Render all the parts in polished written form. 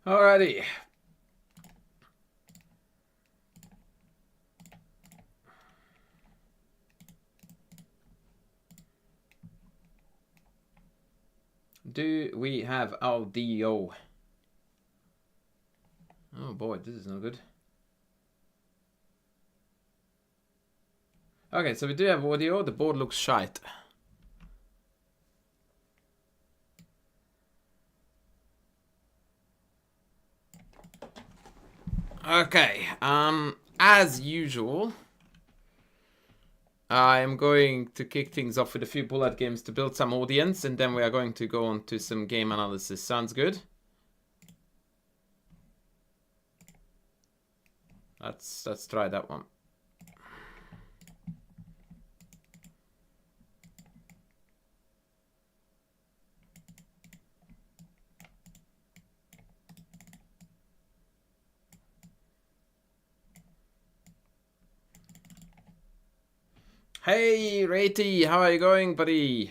Alrighty. Do we have audio? Oh boy, this is no good. Okay, so we do have audio. The board looks shite. Okay, as usual, I am going to kick things off with a few bullet games to build some audience, and then we are going to go on to some game analysis. Sounds good? Let's try that one. Hey, Ratey, how are you going, buddy?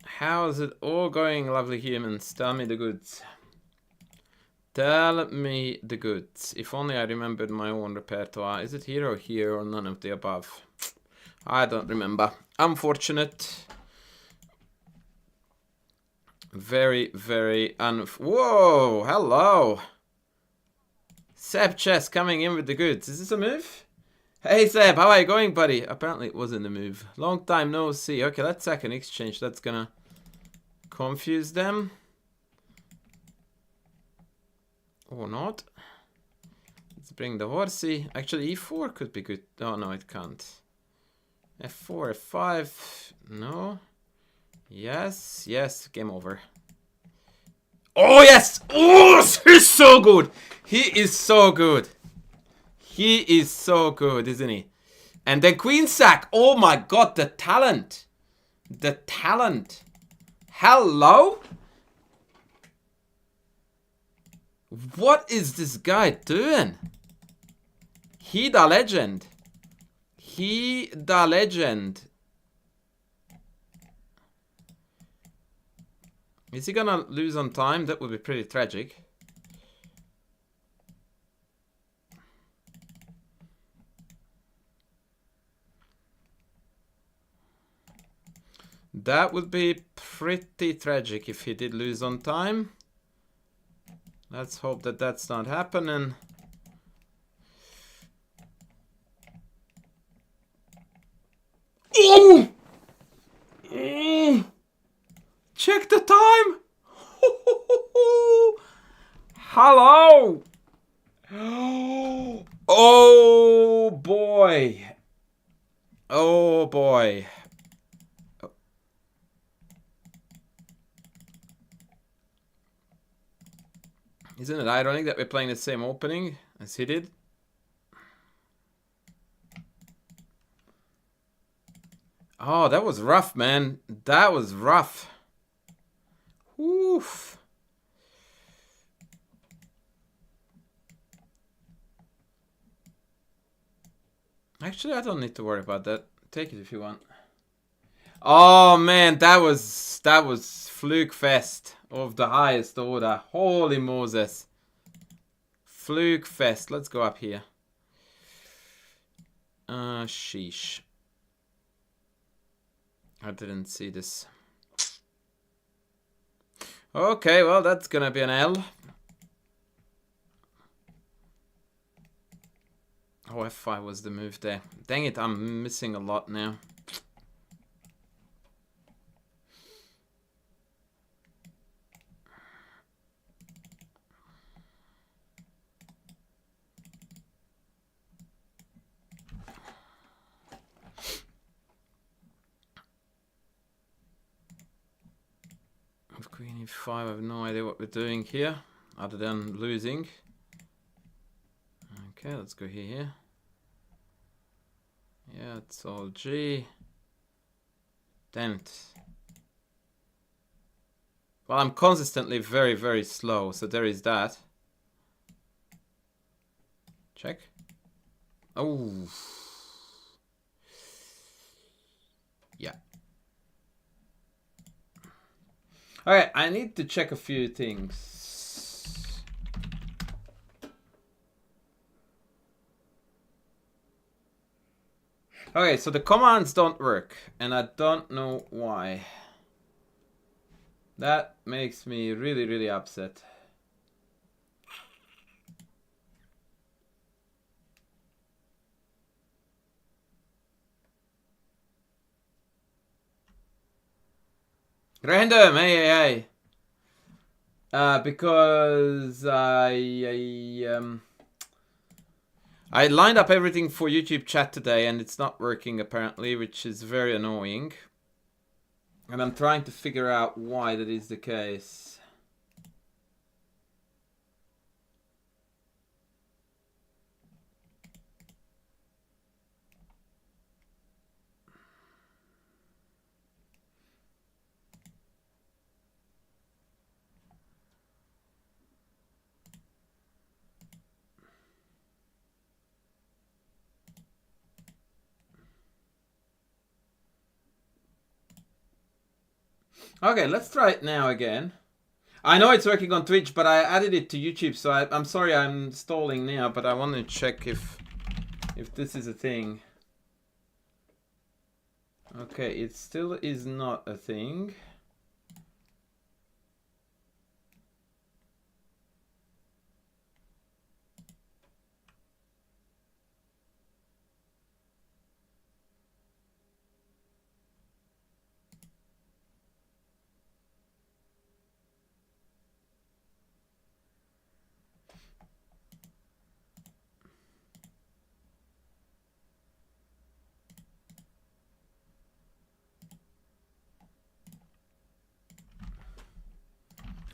How's it all going, lovely humans? Tell me the goods. Tell me the goods. If only I remembered my own repertoire. Is it here or none of the above? I don't remember. Unfortunate. Very, very Whoa, hello. Seb Chess coming in with the goods. Is this a move? Hey Seb, how are you going, buddy? Apparently it wasn't a move. Long time no see. Okay, let's second exchange. That's gonna confuse them. Or not. Let's bring the horsey. Actually, e4 could be good. Oh, no, it can't. f4, f5. No. Yes, yes. Game over. Oh, yes! Oh, he's so good! He is so good. He is so good, isn't he? And then queen sack. Oh, my God, the talent. The talent. Hello? What is this guy doing? He the legend. He the legend. Is he gonna lose on time? That would be pretty tragic. That would be pretty tragic if he did lose on time. Let's hope that that's not happening. Oh! Check the time! Hello! Oh boy! Oh boy! Isn't it ironic that we're playing the same opening as he did? Oh, that was rough, man. That was rough. Oof. Actually, I don't need to worry about that. Take it if you want. Oh man, that was fluke fest of the highest order. Holy Moses. Fluke fest. Let's go up here. Sheesh. I didn't see this. Okay, well, that's gonna be an L. Oh, f5 was the move there. Dang it, I'm missing a lot now. With queen e5, I have no idea what we're doing here, other than losing. Okay, let's go here. Yeah, it's all G. Damn it. Well, I'm consistently very, very slow, so there is that. Check. Oh. Yeah. Alright, I need to check a few things. Okay, so the commands don't work, and I don't know why. That makes me really, really upset. Random, hey. Because I lined up everything for YouTube chat today and it's not working apparently, which is very annoying. And I'm trying to figure out why that is the case. Okay, let's try it now again. I know it's working on Twitch, but I added it to YouTube, so I'm sorry I'm stalling now, but I want to check if this is a thing. Okay, it still is not a thing.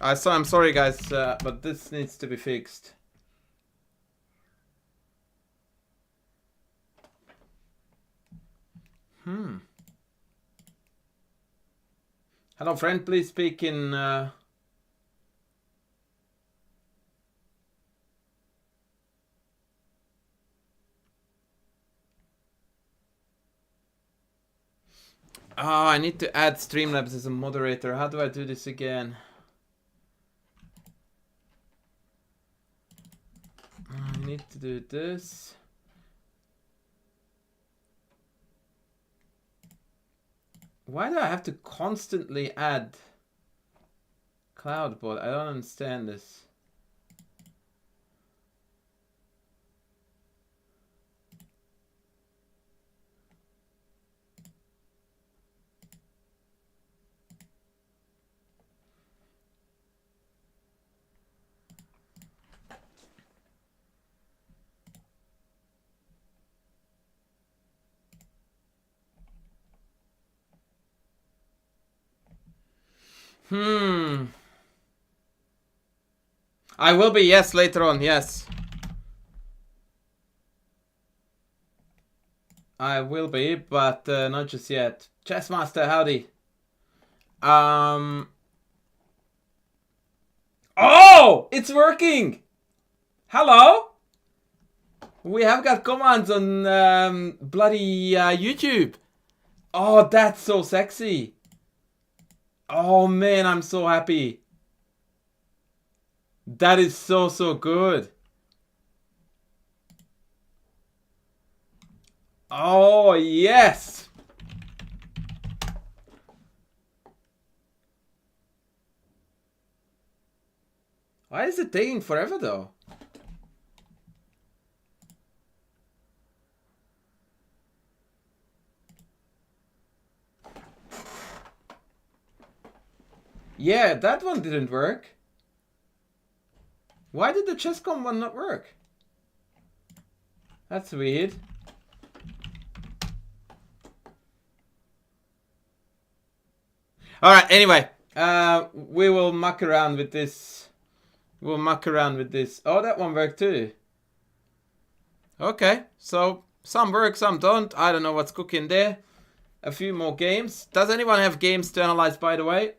I'm sorry guys, but this needs to be fixed. Hello friend, please speak in... Oh, I need to add Streamlabs as a moderator. How do I do this again? I need to do this. Why do I have to constantly add CloudBot? I don't understand this. I will be, yes, later on, yes. I will be, but not just yet. Chessmaster, howdy. Oh! It's working! Hello? We have got commands on bloody YouTube. Oh, that's so sexy. Oh man, I'm so happy. That is so good. Oh, yes. Why is it taking forever though? Yeah, that one didn't work. Why did the ChessCom one not work? That's weird. Alright, anyway. We will muck around with this. We'll muck around with this. Oh, that one worked too. Okay, so some work, some don't. I don't know what's cooking there. A few more games. Does anyone have games to analyze, by the way?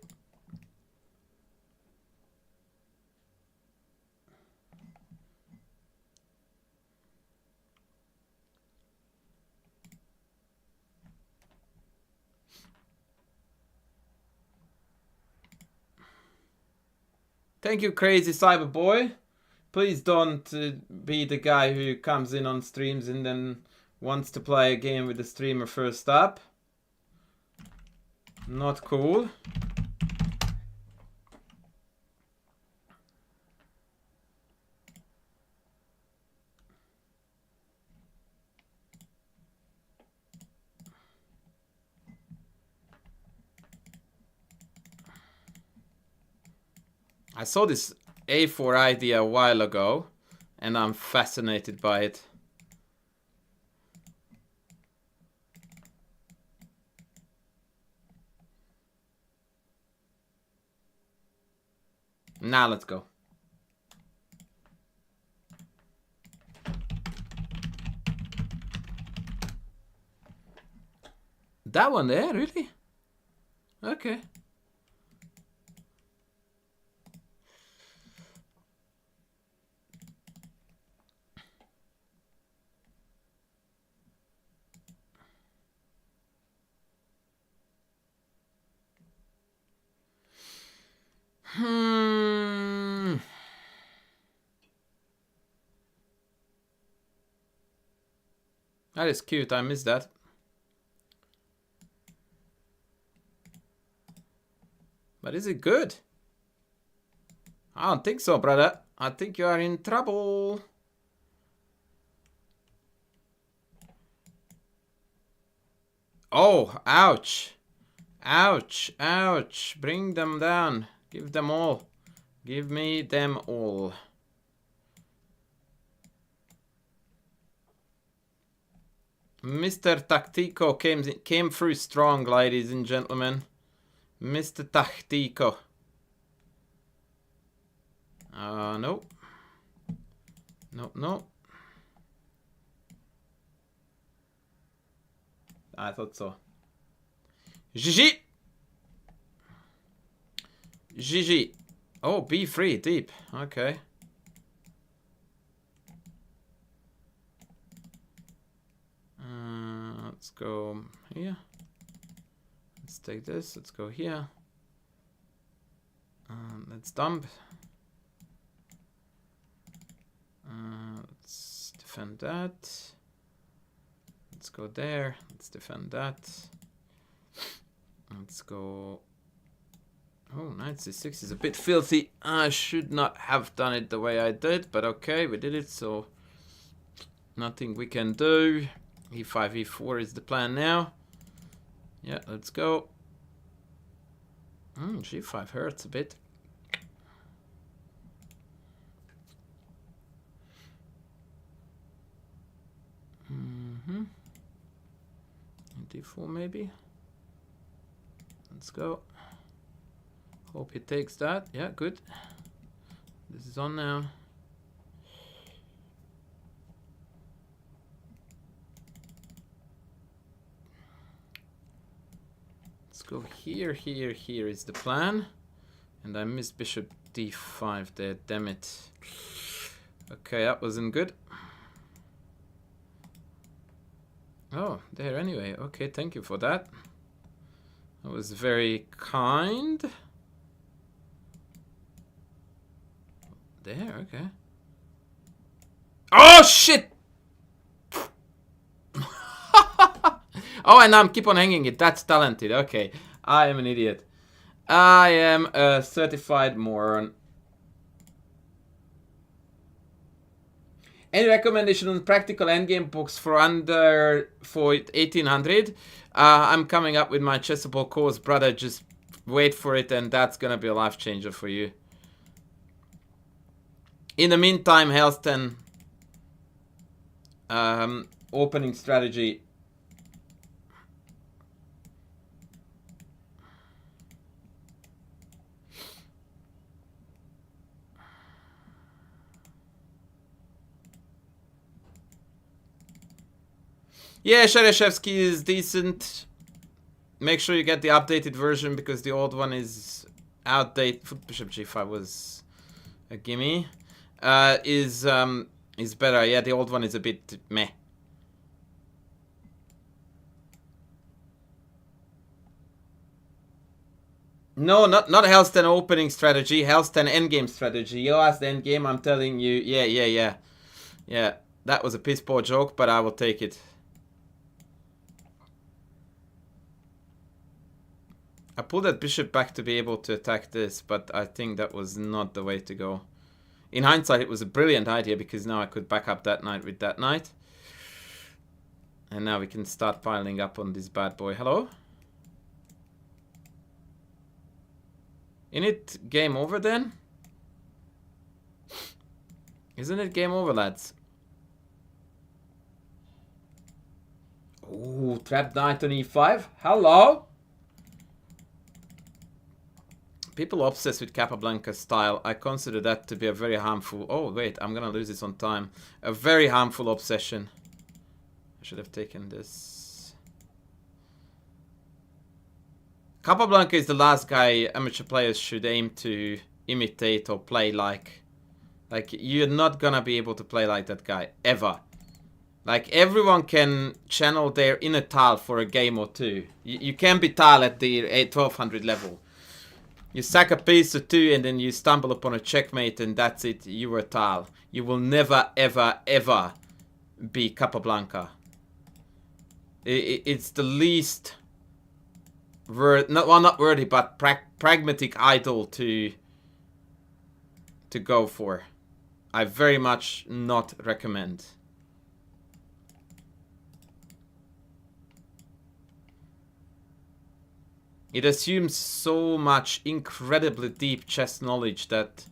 Thank you, Crazy Cyber Boy. Please don't be the guy who comes in on streams and then wants to play a game with the streamer first up. Not cool. I saw this A4 idea a while ago, and I'm fascinated by it. Now let's go. That one there, really? Okay. That is cute. I missed that. But is it good? I don't think so, brother. I think you are in trouble. Oh, ouch. Ouch, ouch. Bring them down. Give them all. Give me them all. Mr. Tactico came through strong, ladies and gentlemen. Mr. Tactico. No. No, no. I thought so. GG! GG. Oh, B3, deep. Okay. Let's go here. Let's take this. Let's go here. Let's dump. Let's defend that. Let's go there. Let's defend that. Let's go. Oh, knight c6 is a bit filthy. I should not have done it the way I did, but okay, we did it, so nothing we can do. e5, e4 is the plan now. Yeah, let's go. g5 hurts a bit. d4 maybe. Let's go. Hope he takes that. Yeah, good. This is on now. Let's go here, here, here is the plan. And I missed bishop d5 there, damn it. Okay, that wasn't good. Oh, there anyway. Okay, thank you for that. That was very kind. There, okay. Oh, shit! Oh, and I'm keep on hanging it. That's talented. Okay. I am an idiot. I am a certified moron. Any recommendation on practical endgame books for under 1800? I'm coming up with my chessable course, brother. Just wait for it, and that's gonna be a life changer for you. In the meantime, Helston, opening strategy. Yeah, Shereshevsky is decent. Make sure you get the updated version because the old one is outdated. Foot bishop g5 was a gimme. Is better. Yeah, the old one is a bit meh. No, not Hell's 10 opening strategy, Hell's 10 endgame strategy. You asked the endgame, I'm telling you, yeah. Yeah, that was a piss poor joke, but I will take it. I pulled that bishop back to be able to attack this, but I think that was not the way to go. In hindsight, it was a brilliant idea because now I could back up that knight with that knight. And now we can start piling up on this bad boy. Hello? Isn't it game over then? Isn't it game over, lads? Ooh, trapped knight on e5. Hello? People obsessed with Capablanca style. I consider that to be a very harmful... Oh, wait, I'm gonna lose this on time. A very harmful obsession. I should have taken this. Capablanca is the last guy amateur players should aim to imitate or play like. Like, you're not gonna be able to play like that guy, ever. Like, everyone can channel their inner Tal for a game or two. You can be Tal at the 1200 level. You sack a piece or two and then you stumble upon a checkmate and that's it, you were Tal. You will never, ever, ever be Capablanca. It's the least... not worthy, but pragmatic idol to go for. I very much not recommend. It assumes so much incredibly deep chess knowledge that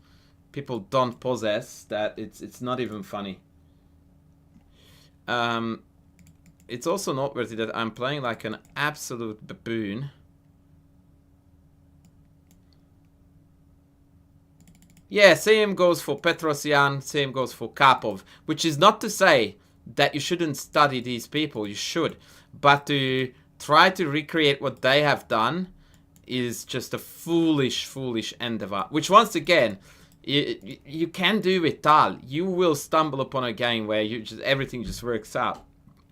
people don't possess that it's not even funny. It's also noteworthy that I'm playing like an absolute baboon. Yeah, same goes for Petrosyan, same goes for Karpov, which is not to say that you shouldn't study these people, you should, but to try to recreate what they have done is just a foolish endeavor, which once again, you can do with Tal. You will stumble upon a game where everything just works out.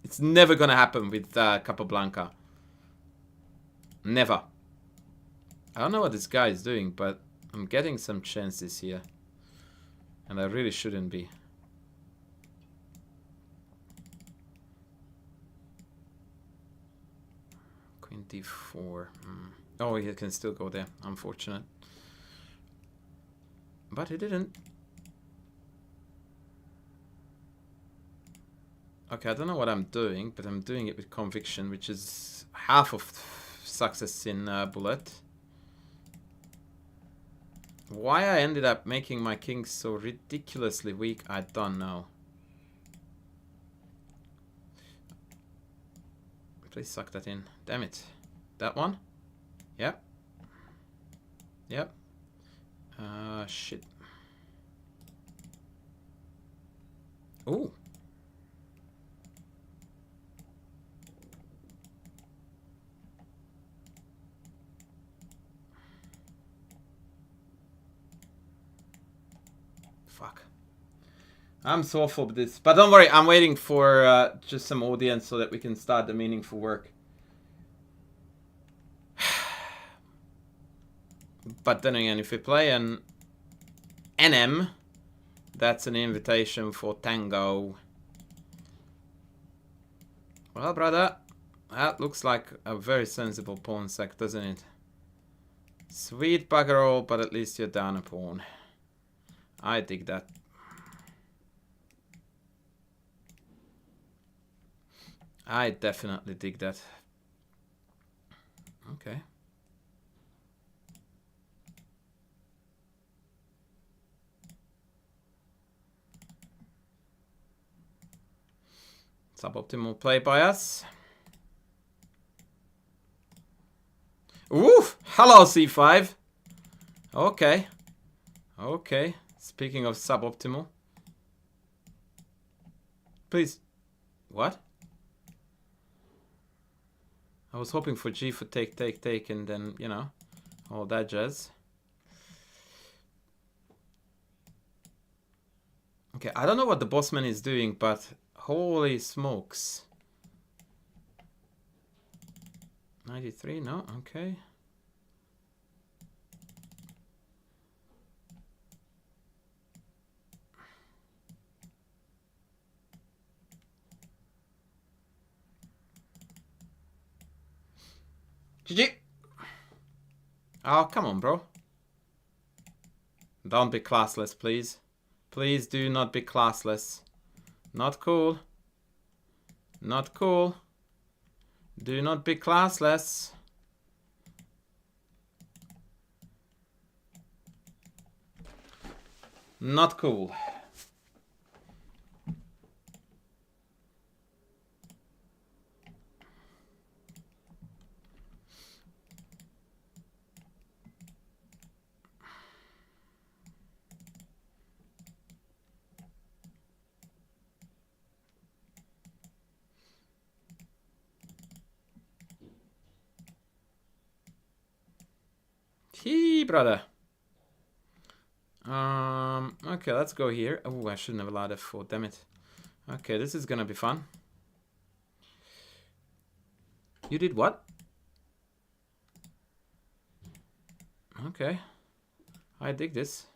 It's never gonna happen with Capablanca. Never. I don't know what this guy is doing, but I'm getting some chances here. And I really shouldn't be. Queen d4. Oh, he can still go there. Unfortunate. But he didn't. Okay, I don't know what I'm doing, but I'm doing it with conviction, which is half of success in bullet. Why I ended up making my king so ridiculously weak, I don't know. Please suck that in. Damn it. That one? Yep. Yep. Shit. Ooh. Fuck. I'm so awful with this. But don't worry, I'm waiting for just some audience so that we can start the meaningful work. But then again, if we play an NM, that's an invitation for tango. Well, brother, that looks like a very sensible pawn sack, doesn't it? Sweet bugger all, but at least you're down a pawn. I dig that. I definitely dig that. Okay. Suboptimal play by us. Ooh! Hello, c5. Okay. Okay. Speaking of suboptimal. Please. What? I was hoping for G for take, take, take, and then, you know, all that jazz. Okay, I don't know what the bossman is doing, but holy smokes. 93, no, okay. GG. Oh, come on, bro. Don't be classless, please. Please do not be classless. Not cool. Not cool. Do not be classless. Not cool. Hee, brother. Okay, let's go here. Oh, I shouldn't have allowed F4, damn it. Okay, this is gonna be fun. You did what? Okay. I dig this.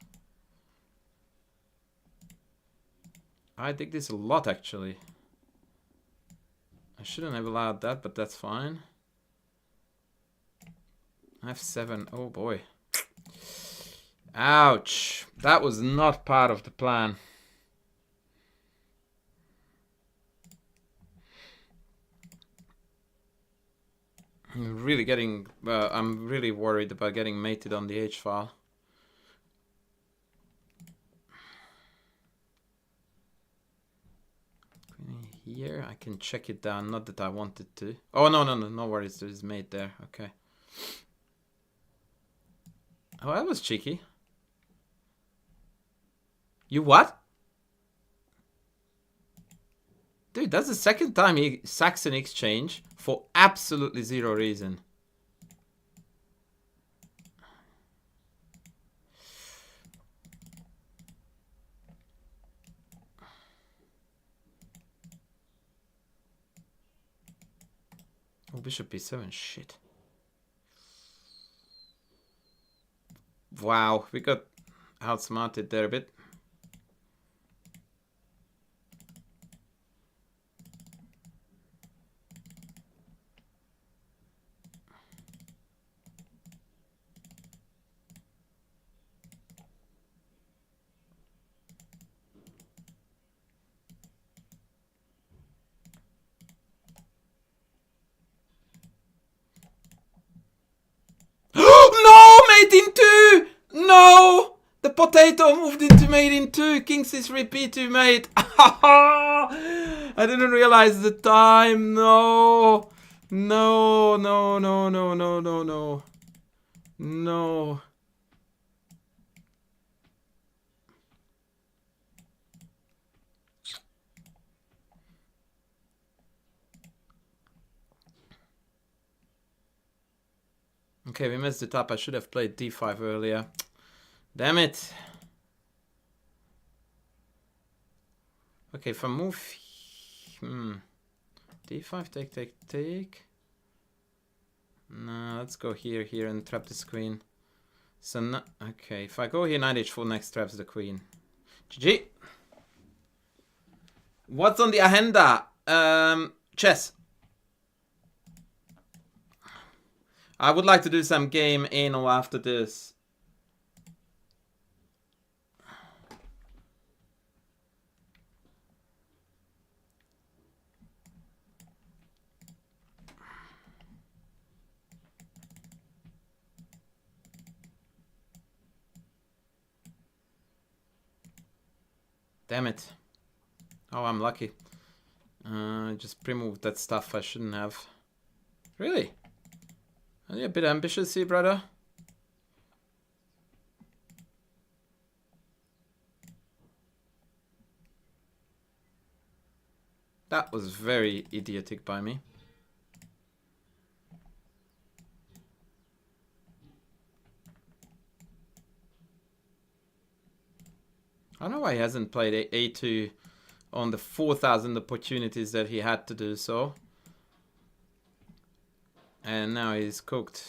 I dig this a lot, actually. I shouldn't have allowed that, but that's fine. F7, oh boy. Ouch. That was not part of the plan. I'm really worried about getting mated on the H file. Here, I can check it down. Not that I wanted to. Oh, no worries. There's mate there. Okay. Oh, that was cheeky. You what? Dude, that's the second time he sacks an exchange for absolutely zero reason. Oh, bishop b7, shit. Wow, we got outsmarted there a bit. No, mate in two! No! The potato moved into mate in two. Kings is repeat to mate. I didn't realize the time. No. No, no, no, no, no, no, no. No. Okay, we messed it up. I should have played d5 earlier. Damn it. Okay, if I move... d5, take, take, take. No, let's go here, here, and trap this queen. So, no, okay, if I go here, knight h4, next traps the queen. GG. What's on the agenda? Chess. I would like to do some game anal after this. Damn it. Oh, I'm lucky. Just pre-moved that stuff I shouldn't have. Really? Are you a bit ambitious here, brother? That was very idiotic by me. I don't know why he hasn't played A2 on the 4,000 opportunities that he had to do so. And now he's cooked.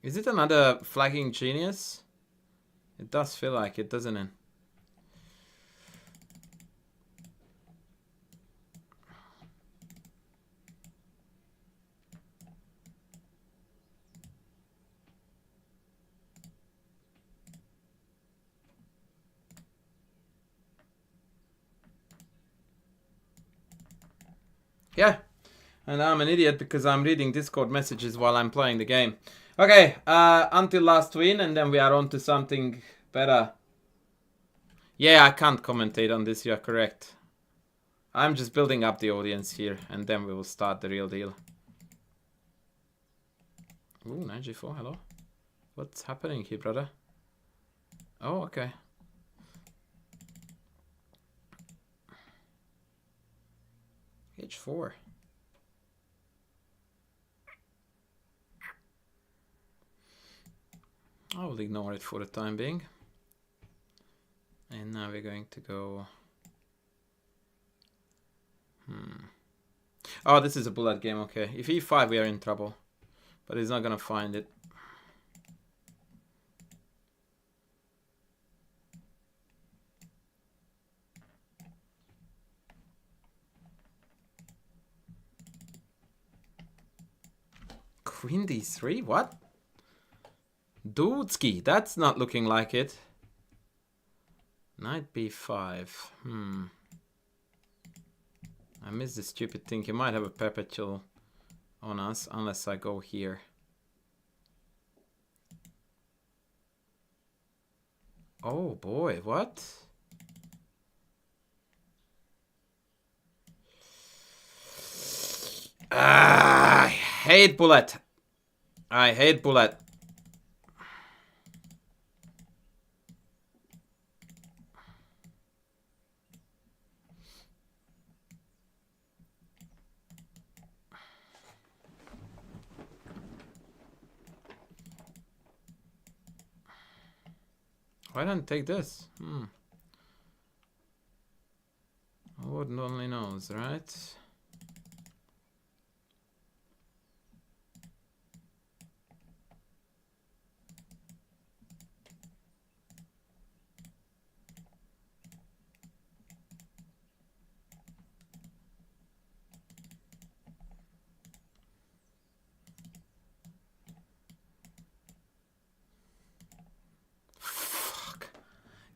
Is it another flagging genius? It does feel like it, doesn't it? Yeah. And I'm an idiot because I'm reading Discord messages while I'm playing the game. Okay, until last win, and then we are on to something better. Yeah, I can't commentate on this, you're correct. I'm just building up the audience here, and then we will start the real deal. Ooh, 9G4, hello. What's happening here, brother? Oh, okay. H4. I will ignore it for the time being. And now we're going to go... Oh, this is a bullet game, okay. If E5, we are in trouble. But he's not gonna find it. Queen D3? What? Dudski, that's not looking like it. Knight B5. I missed the stupid thing. He might have a perpetual on us unless I go here. Oh boy, what? I hate bullet. I hate bullet. Why don't I take this? Lord only knows, right?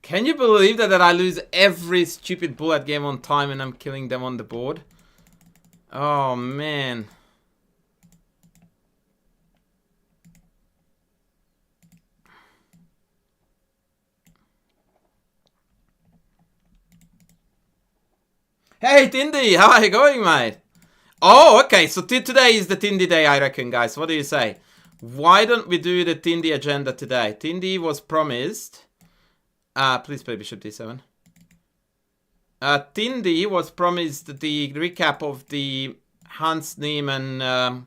Can you believe that I lose every stupid bullet game on time and I'm killing them on the board? Oh, man. Hey, Tindy, how are you going, mate? Oh, okay, so today is the Tindy day, I reckon, guys. What do you say? Why don't we do the Tindy agenda today? Tindy was promised... please play Bishop D7. Tindy was promised the recap of the Hans Niemann,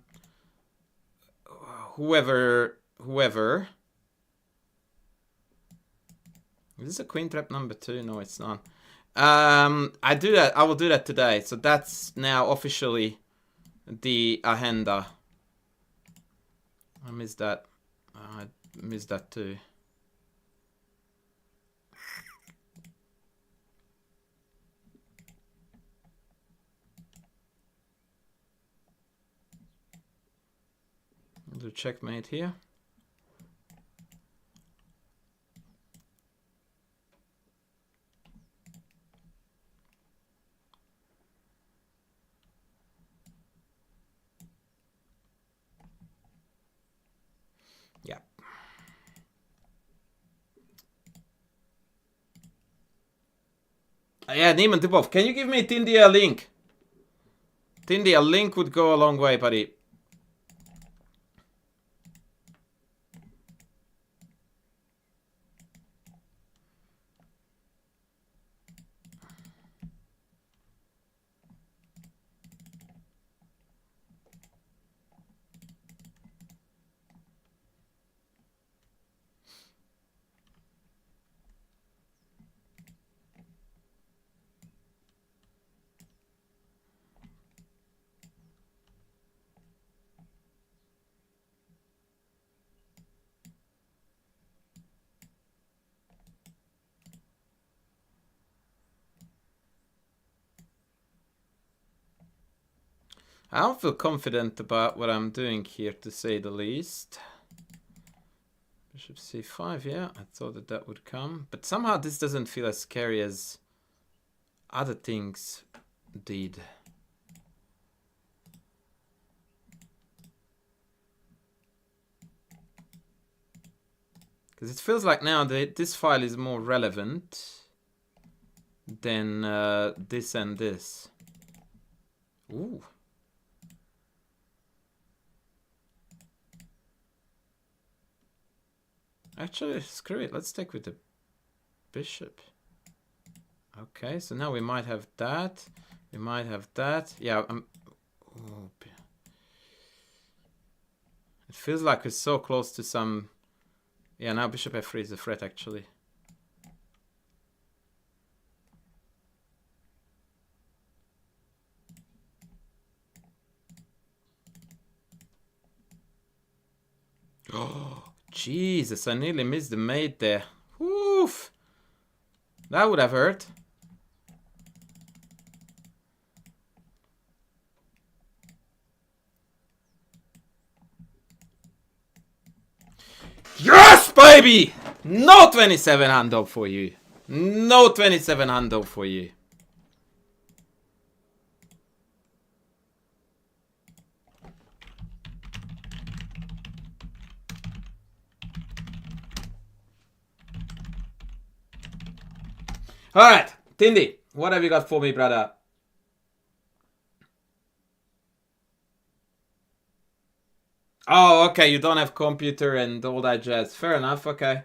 whoever. Is this a queen trap number 2? No, it's not. I will do that today. So that's now officially the agenda. I missed that. I missed that too. Do checkmate here. Yeah. Yeah, Neiman Tipov, can you give me Tindy a link? Tindy, a link would go a long way, buddy. I don't feel confident about what I'm doing here, to say the least. Bishop c5, yeah, I thought that that would come. But somehow this doesn't feel as scary as other things did. Because it feels like now that this file is more relevant than this and this. Ooh. Actually, screw it. Let's stick with the bishop. Okay, so now we might have that. We might have that. Yeah, oh, it feels like it's so close to some... Yeah, now bishop f3 is a threat, actually. Oh, Jesus, I nearly missed the mate there. Oof. That would have hurt. Yes, baby! No 27 handle for you. No 27 handle for you. Alright, Tindy, what have you got for me, brother? Oh, okay, you don't have computer and all that jazz. Fair enough, okay.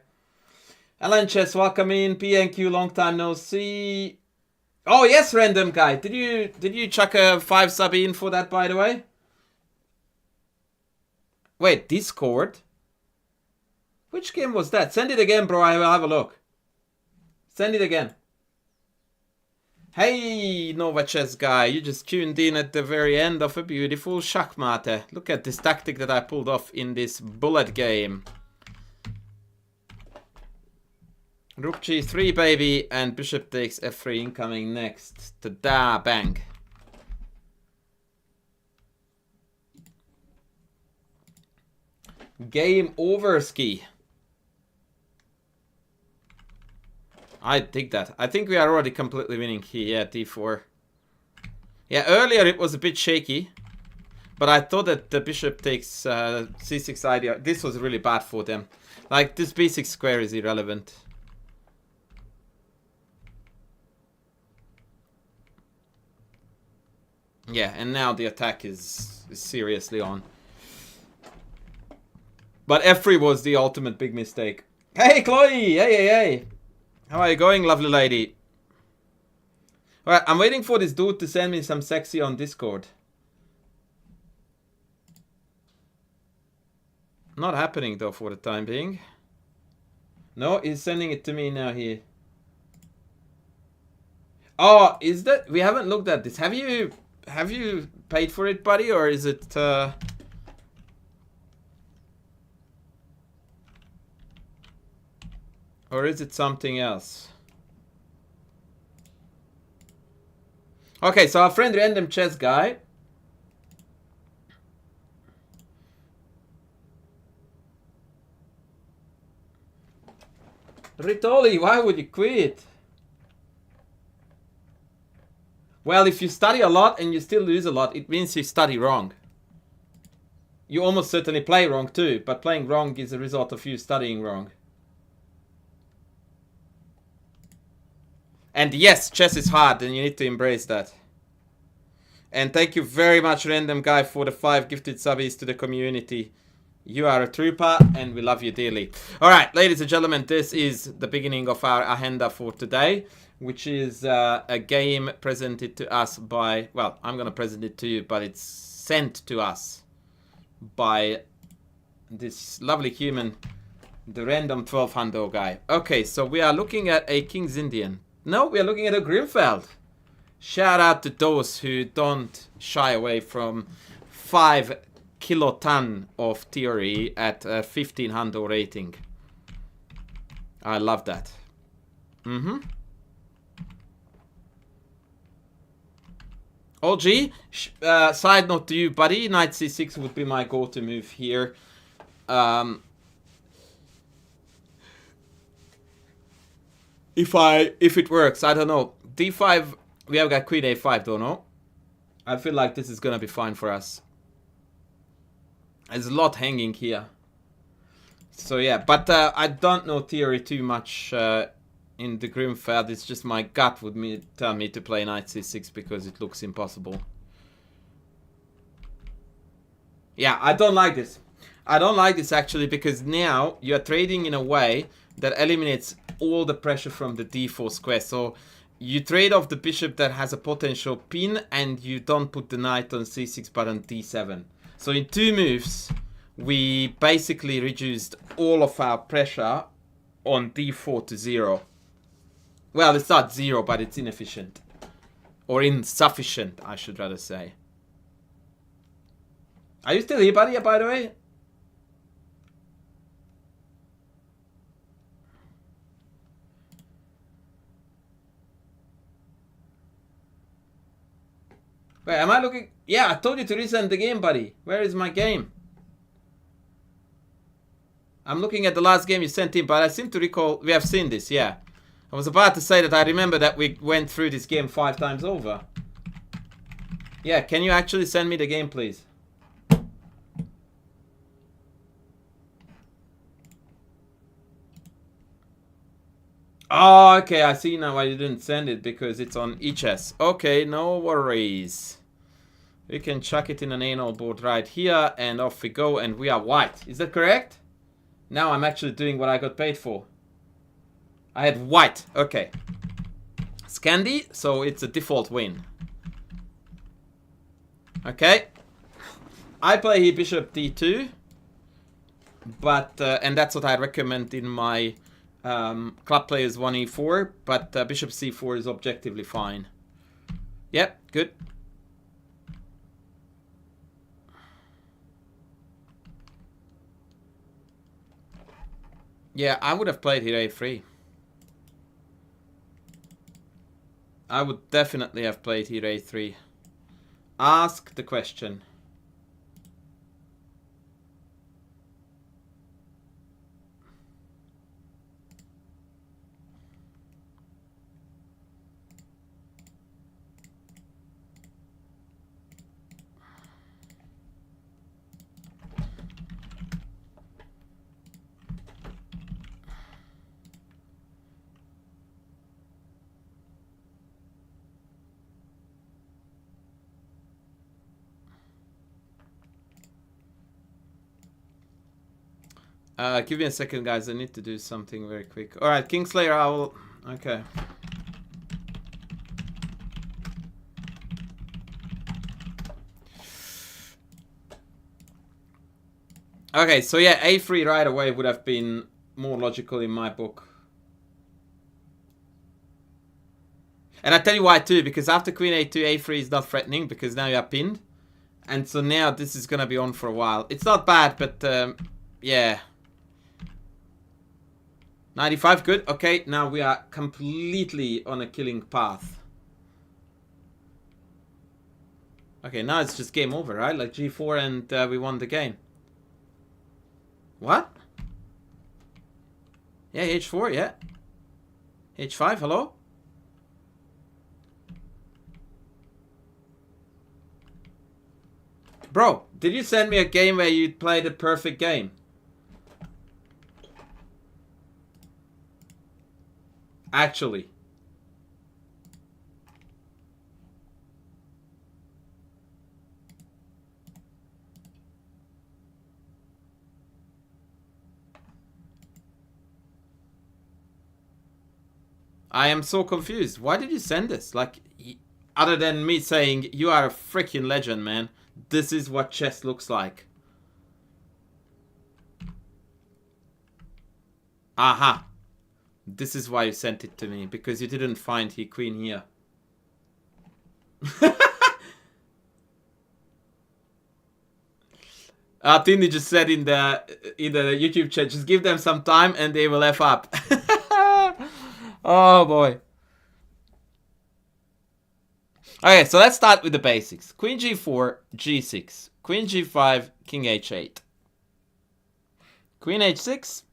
Alan Chess, welcome in. PNQ, long time no see. Oh yes, random guy. Did you chuck a 5 sub in for that, by the way? Wait, Discord? Which game was that? Send it again, bro. I will have a look. Send it again. Hey, Nova Chess guy. You just tuned in at the very end of a beautiful schachmate. Look at this tactic that I pulled off in this bullet game. Rook g3, baby, and bishop takes f3 incoming next. Ta-da, bang. Game over, ski. I dig that. I think we are already completely winning here. Yeah, d4. Yeah, earlier it was a bit shaky. But I thought that the bishop takes c6 idea. This was really bad for them. Like, this b6 square is irrelevant. Yeah, and now the attack is seriously on. But f3 was the ultimate big mistake. Hey, Chloe! Hey! How are you going, lovely lady? Alright, I'm waiting for this dude to send me some sexy on Discord. Not happening, though, for the time being. No, he's sending it to me now here. Oh, is that... We haven't looked at this. Have you paid for it, buddy? Or is it... Or is it something else? Okay, so our friend Random Chess Guy. Ritoli, why would you quit? Well, if you study a lot and you still lose a lot, it means you study wrong. You almost certainly play wrong too, but playing wrong is a result of you studying wrong. And yes, chess is hard and you need to embrace that. And thank you very much, Random Guy, for the 5 gifted subbies to the community. You are a trooper and we love you dearly. Alright, ladies and gentlemen, this is the beginning of our agenda for today, which is a game presented to us by, well, I'm going to present it to you, but it's sent to us by this lovely human, the random 12 hundo guy. Okay, so we are looking at a King's Indian. No, we are looking at a Grimfeld. Shout out to those who don't shy away from 5 kiloton of theory at a 1500 rating. I love that. OG, side note to you, buddy. Knight c6 would be my go-to move here. If it works, I don't know. d5, we have got queen a5, don't know. I feel like this is gonna be fine for us. There's a lot hanging here. So yeah, but I don't know theory too much in the Grimfeld. It's just my gut would tell me to play knight c6 because it looks impossible. Yeah, I don't like this. I don't like this actually because now you are trading in a way that eliminates all the pressure from the d4 square. So you trade off the bishop that has a potential pin and you don't put the knight on c6 but on d7. So in 2 moves, we basically reduced all of our pressure on d4 to 0. Well, it's not 0, but it's inefficient. Or insufficient, I should rather say. Are you still here, buddy, by the way? Wait, am I looking? Yeah, I told you to resend the game, buddy. Where is my game? I'm looking at the last game you sent in, but I seem to recall we have seen this, yeah. I was about to say that I remember that we went through this game 5 times over. Yeah, can you actually send me the game, please? Oh, okay, I see now why you didn't send it, because it's on eChess. Okay, no worries. We can chuck it in an anal board right here, and off we go, and we are white. Is that correct? Now I'm actually doing what I got paid for. I had white, okay. Scandi, so it's a default win. Okay. I play here bishop d2. But, and that's what I recommend in my club players 1e4. But bishop c4 is objectively fine. Yep, good. Yeah, I would have played here a3. I would definitely have played here a3. Ask the question. Give me a second, guys. I need to do something very quick. All right, Kingslayer, I will... Okay. Okay, so yeah, a3 right away would have been more logical in my book. And I tell you why too, because after queen a2, a3 is not threatening because now you are pinned. And so now this is going to be on for a while. It's not bad, but yeah. 95, good. Okay, now we are completely on a killing path. Okay, now it's just game over, right? Like g4 and we won the game. What? Yeah, h4, yeah. h5, hello? Bro, did you send me a game where you played a perfect game? Actually. I am so confused. Why did you send this? Like, other than me saying, you are a freaking legend, man. This is what chess looks like. Aha. This is why you sent it to me. Because you didn't find he queen here. Tindi just said in the YouTube chat, just give them some time and they will F up. Oh boy. Okay, so let's start with the basics. Queen g4, g6. Queen g5, king h8. Queen h6.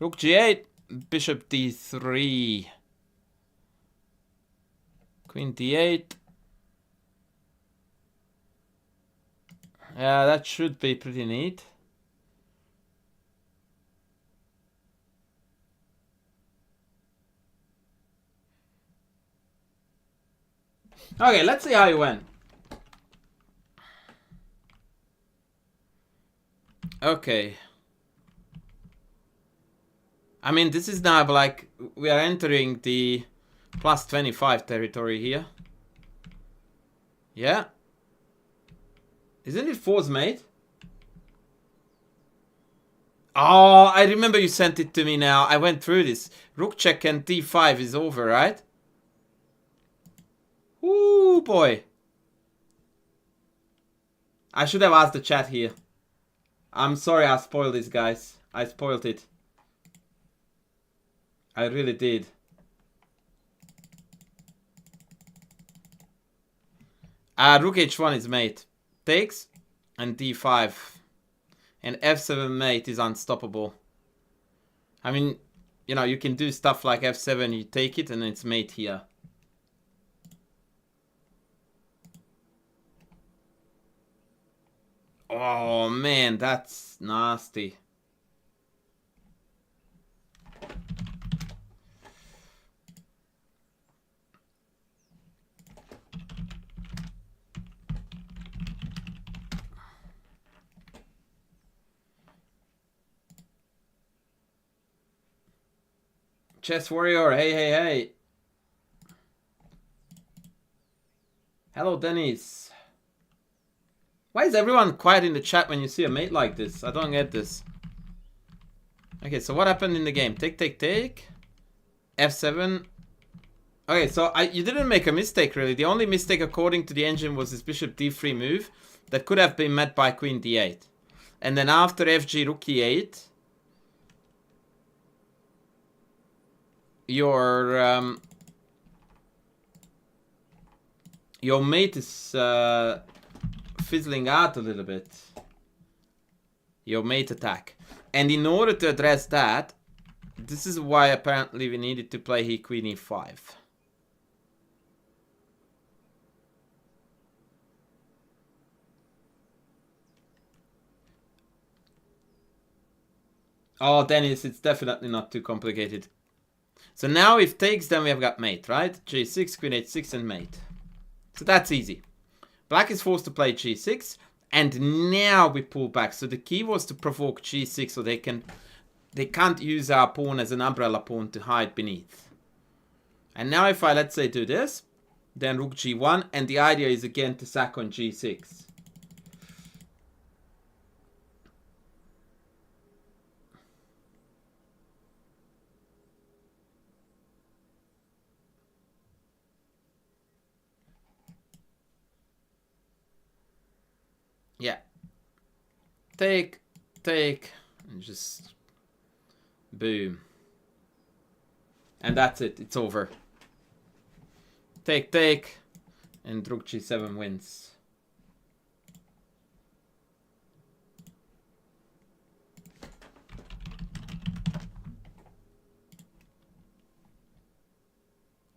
Rook g8, bishop d3. Queen d8. Yeah, that should be pretty neat. Okay, let's see how you went. Okay. I mean, this is now like we are entering the plus 25 territory here. Yeah. Isn't it four's mate? Oh, I remember you sent it to me now. I went through this. Rook check and d5 is over, right? Ooh, boy. I should have asked the chat here. I'm sorry I spoiled this, guys. I spoiled it. I really did. Rook h1 is mate. Takes and d5. And f7 mate is unstoppable. I mean, you know, you can do stuff like f7, you take it and it's mate here. Oh man, that's nasty. Chess Warrior, hey, hey, hey. Hello, Dennis. Why is everyone quiet in the chat when you see a mate like this? I don't get this. Okay, so what happened in the game? Take, take, take. F7. Okay, so you didn't make a mistake, really. The only mistake, according to the engine, was this bishop d3 move that could have been met by queen d8. And then after fg rook e8, your mate is fizzling out a little bit. Your mate attack. And in order to address that, this is why apparently we needed to play here queen e5. Oh, Dennis, it's definitely not too complicated. So now if takes, then we have got mate, right? g6, queen h6, and mate. So that's easy. Black is forced to play g6, and now we pull back. So the key was to provoke g6 so they can't use our pawn as an umbrella pawn to hide beneath. And now if I, let's say, do this, then rook g1, and the idea is again to sack on g6. Yeah. Take, take, and just boom. And that's it, it's over. Take, take, and rook g7 wins.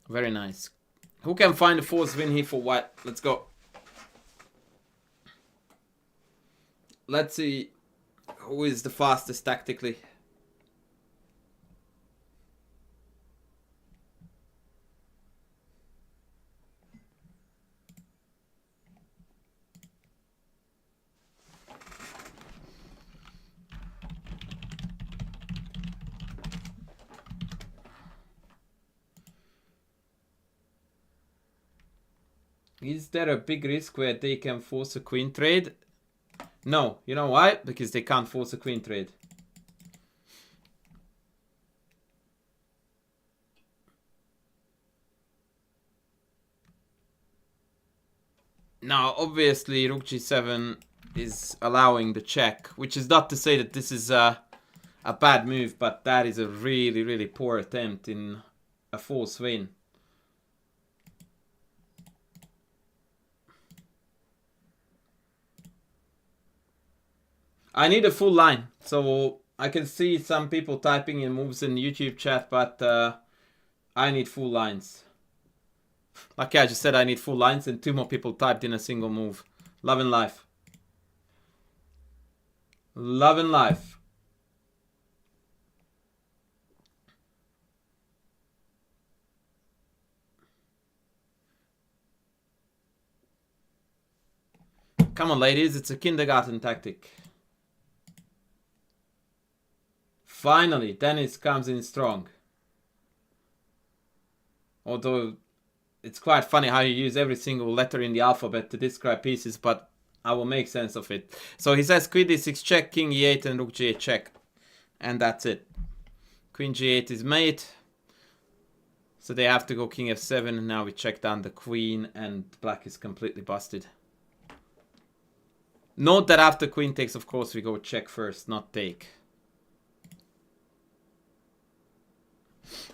Very nice. Who can find the fourth win here for white? Let's go. Let's see who is the fastest tactically. Is there a big risk where they can force a queen trade? No. You know why? Because they can't force a queen trade. Now, obviously, rook g7 is allowing the check, which is not to say that this is a bad move, but that is a really, really poor attempt in a false win. I need a full line, so I can see some people typing in moves in the YouTube chat, but I need full lines. Like I just said, I need full lines, and 2 more people typed in a single move. Love and life. Love and life. Come on, ladies, it's a kindergarten tactic. Finally, Dennis comes in strong. Although it's quite funny how you use every single letter in the alphabet to describe pieces, but I will make sense of it. So he says Queen d6 check, King e8 and Rook g8 check. And that's it. Queen g8 is made. So they have to go King f7, and now we check down the Queen, and Black is completely busted. Note that after Queen takes, of course, we go check first, not take.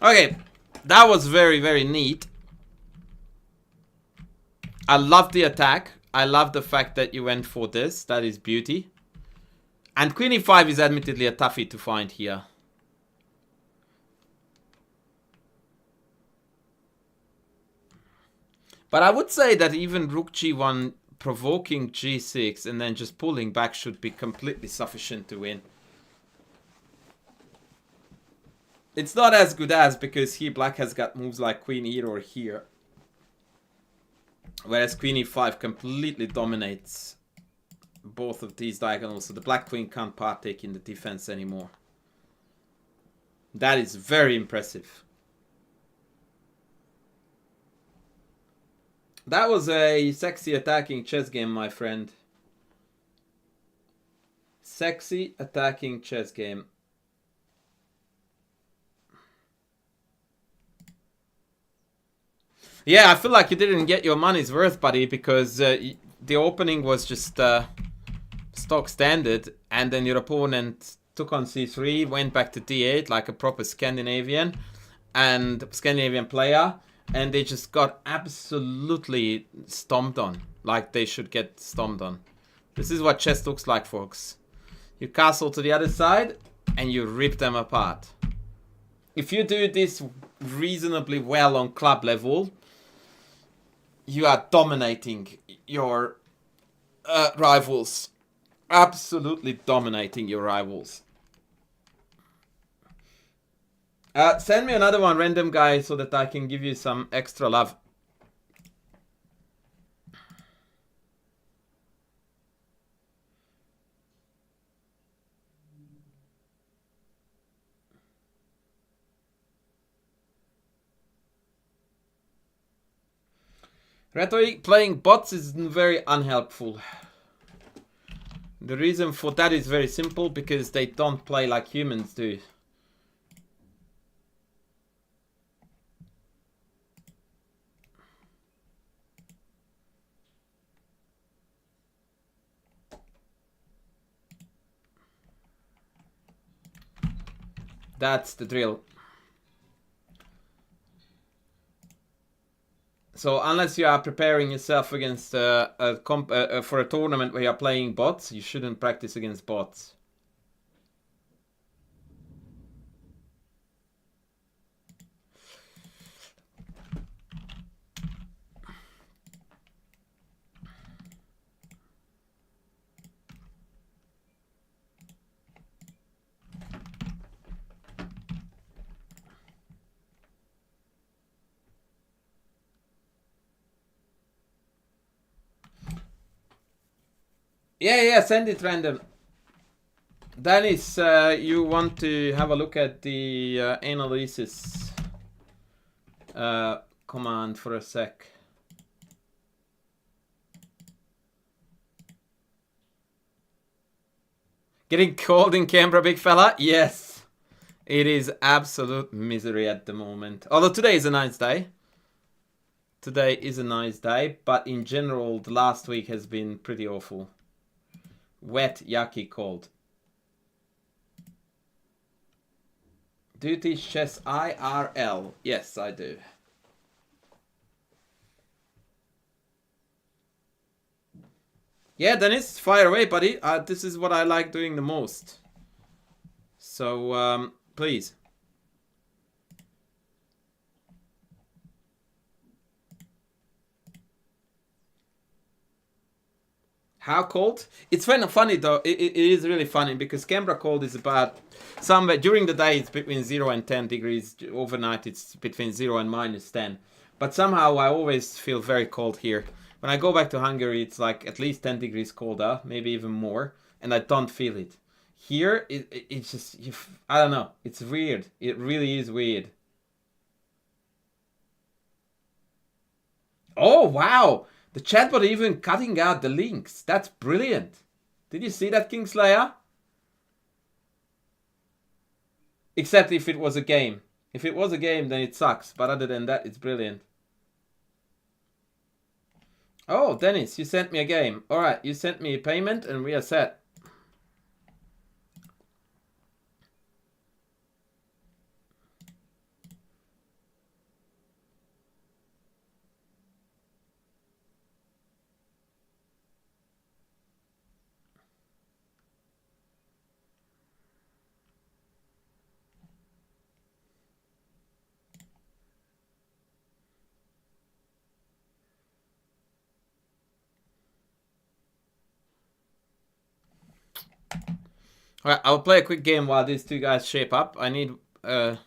Okay, that was very, very neat. I love the attack. I love the fact that you went for this. That is beauty. And Queen e5 is admittedly a toughie to find here. But I would say that even Rook g1 provoking g6 and then just pulling back should be completely sufficient to win. It's not as good as, because here Black has got moves like Queen here or here. Whereas Queen e5 completely dominates both of these diagonals, so the Black Queen can't partake in the defense anymore. That is very impressive. That was a sexy attacking chess game, my friend. Sexy attacking chess game. Yeah, I feel like you didn't get your money's worth, buddy, because the opening was just stock standard, and then your opponent took on c3, went back to d8 like a proper Scandinavian player, and they just got absolutely stomped on, like they should get stomped on. This is what chess looks like, folks. You castle to the other side, and you rip them apart. If you do this reasonably well on club level, you are dominating your rivals. Absolutely dominating your rivals. Send me another one, random guy, so that I can give you some extra love. Rhetoric playing bots is very unhelpful. The reason for that is very simple, because they don't play like humans do. That's the drill. So unless you are preparing yourself against for a tournament where you're playing bots, you shouldn't practice against bots. Yeah, send it random. Dennis, you want to have a look at the analysis command for a sec. Getting cold in Canberra, big fella? Yes. It is absolute misery at the moment. Although today is a nice day. Today is a nice day, but in general, the last week has been pretty awful. Wet, yucky, cold. Do you teach chess IRL? Yes, I do. Yeah, Dennis, fire away, buddy. This is what I like doing the most. So, please. How cold? It's kind of funny though. It is really funny, because Canberra cold is about somewhere during the day it's between 0 and 10 degrees. Overnight it's between 0 and -10. But somehow I always feel very cold here. When I go back to Hungary, it's like at least 10 degrees colder, maybe even more, and I don't feel it. Here, it's just, I don't know, it's weird. It really is weird. Oh, wow! The chatbot even cutting out the links. That's brilliant. Did you see that, Kingslayer? Except if it was a game. If it was a game, then it sucks. But other than that, it's brilliant. Oh, Dennis, you sent me a game. Alright, you sent me a payment and we are set. Alright, I'll play a quick game while these two guys shape up. I need a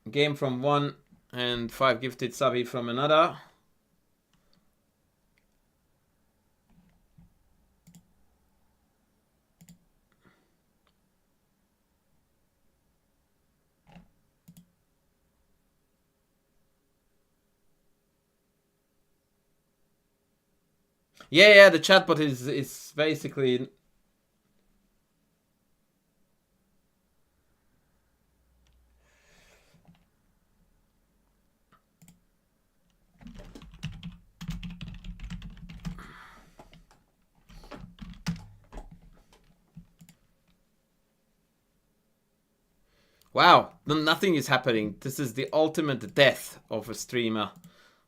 game from one and 5 gifted subby from another. Yeah, the chatbot is basically... Wow, nothing is happening. This is the ultimate death of a streamer.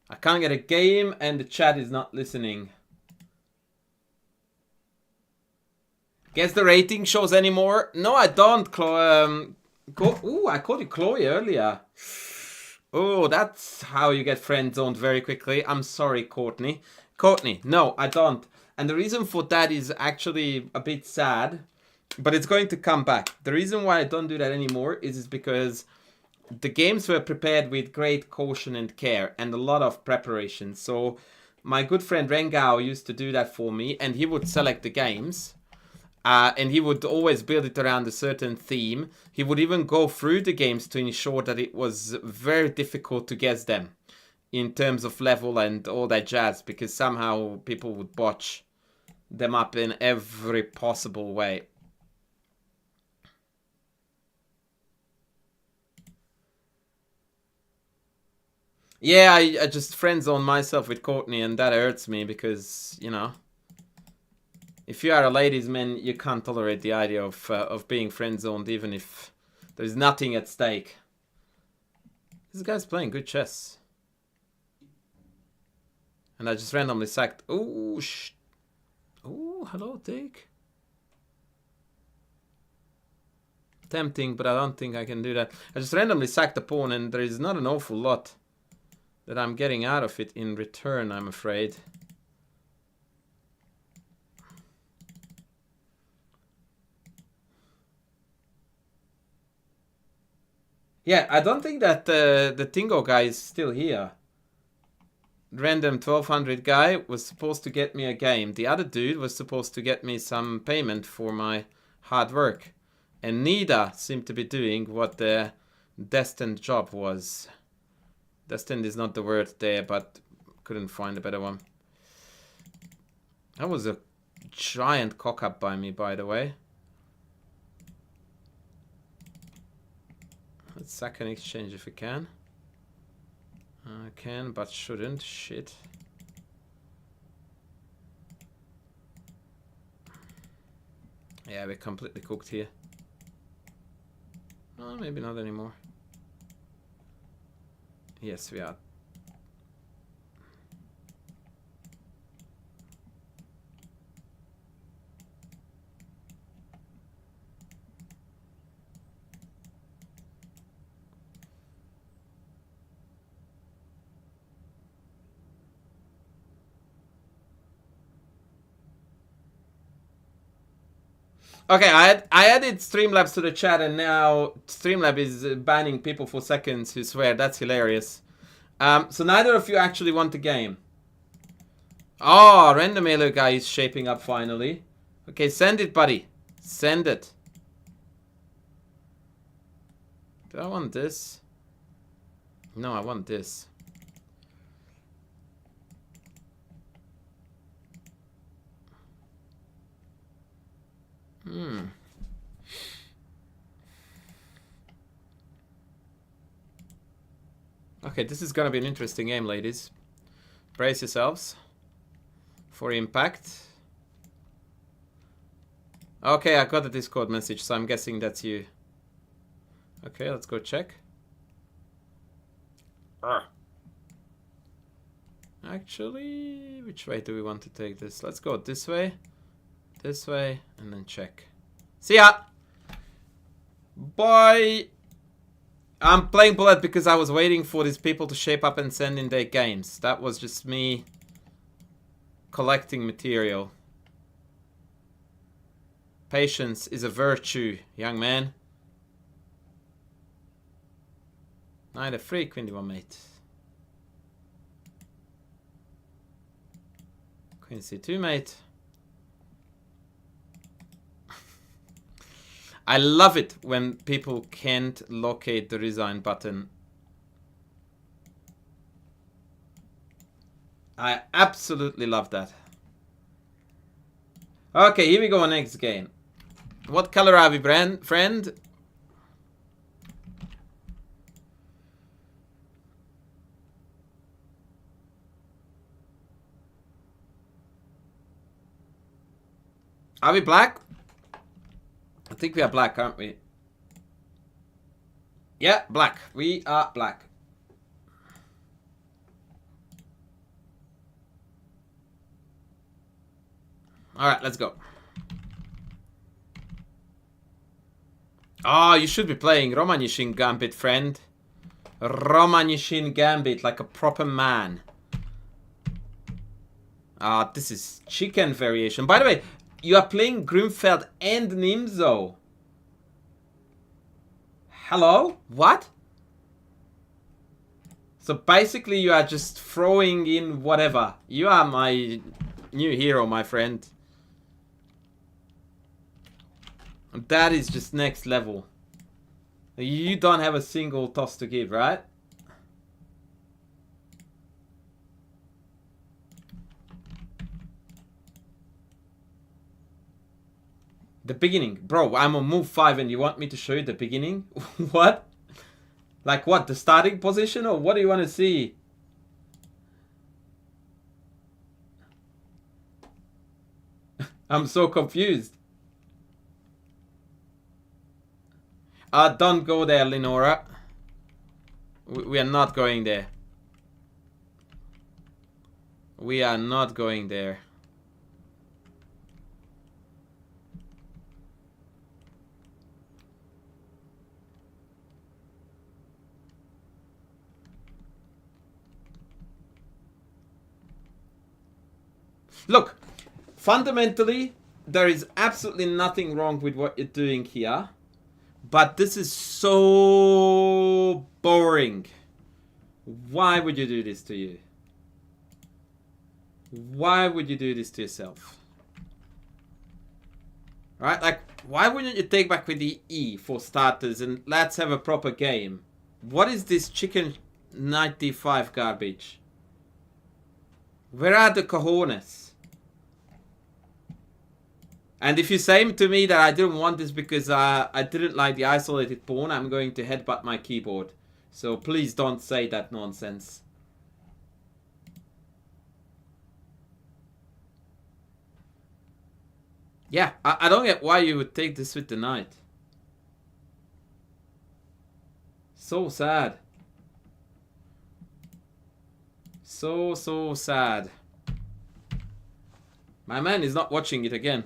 I can't get a game and the chat is not listening. Guess the rating shows anymore? No, I don't. Ooh, I called you Chloe earlier. Oh, that's how you get friend zoned very quickly. I'm sorry, Courtney. Courtney, no, I don't. And the reason for that is actually a bit sad. But it's going to come back. The reason why I don't do that anymore is because the games were prepared with great caution and care and a lot of preparation. So my good friend Rengao used to do that for me, and he would select the games. And he would always build it around a certain theme. He would even go through the games to ensure that it was very difficult to guess them in terms of level and all that jazz, because somehow people would botch them up in every possible way. Yeah, I just friend zone myself with Courtney, and that hurts me because, you know, if you are a ladies' man, you can't tolerate the idea of being friend zoned, even if there's nothing at stake. This guy's playing good chess, and I just randomly sacked. Oh, oh, hello, Dick. Tempting, but I don't think I can do that. I just randomly sacked the pawn, and there is not an awful lot that I'm getting out of it in return, I'm afraid. Yeah, I don't think that the Tingo guy is still here. Random 1200 guy was supposed to get me a game. The other dude was supposed to get me some payment for my hard work. And neither seemed to be doing what the destined job was. Destined is not the word there, but couldn't find a better one. That was a giant cock up by me, by the way. Let's sack an exchange if we can. I can, but shouldn't. Shit. Yeah, we're completely cooked here. No, maybe not anymore. Yes, we are. Okay, I added Streamlabs to the chat, and now Streamlab is banning people for seconds who swear. That's hilarious. So neither of you actually want the game. Oh, random Elo guy is shaping up finally. Okay, send it, buddy. Send it. Do I want this? No, I want this. Okay, this is gonna be an interesting game, ladies. Brace yourselves for impact. Okay, I got a Discord message, so I'm guessing that's you. Okay, let's go check. Actually, which way do we want to take this? Let's go this way, and then check. See ya! Bye! I'm playing bullet because I was waiting for these people to shape up and send in their games. That was just me collecting material. Patience is a virtue, young man. Knight f3, queen d1 mate. Queen c2 mate. I love it when people can't locate the resign button. I absolutely love that. Okay, here we go, next game. What color are we, friend? Are we black? I think we are black, aren't we? Yeah, black. We are black. Alright, let's go. Oh, you should be playing Romanishin Gambit, friend. Romanishin Gambit, like a proper man. Ah, this is chicken variation. By the way, you are playing Grimfeld and Nimzo. Hello? What? So basically you are just throwing in whatever. You are my new hero, my friend. That is just next level. You don't have a single toss to give, right? The beginning. Bro, I'm on move 5 and you want me to show you the beginning? What? Like what? The starting position? Or what do you want to see? I'm so confused. Don't go there, Lenora. We are not going there. We are not going there. Look, fundamentally, there is absolutely nothing wrong with what you're doing here. But this is so boring. Why would you do this to you? Why would you do this to yourself? Right? Like, why wouldn't you take back with the E for starters and let's have a proper game? What is this chicken 95 garbage? Where are the cojones? And if you say to me that I didn't want this because I didn't like the isolated pawn, I'm going to headbutt my keyboard. So please don't say that nonsense. Yeah, I don't get why you would take this with the knight. So sad. So sad. My man is not watching it again.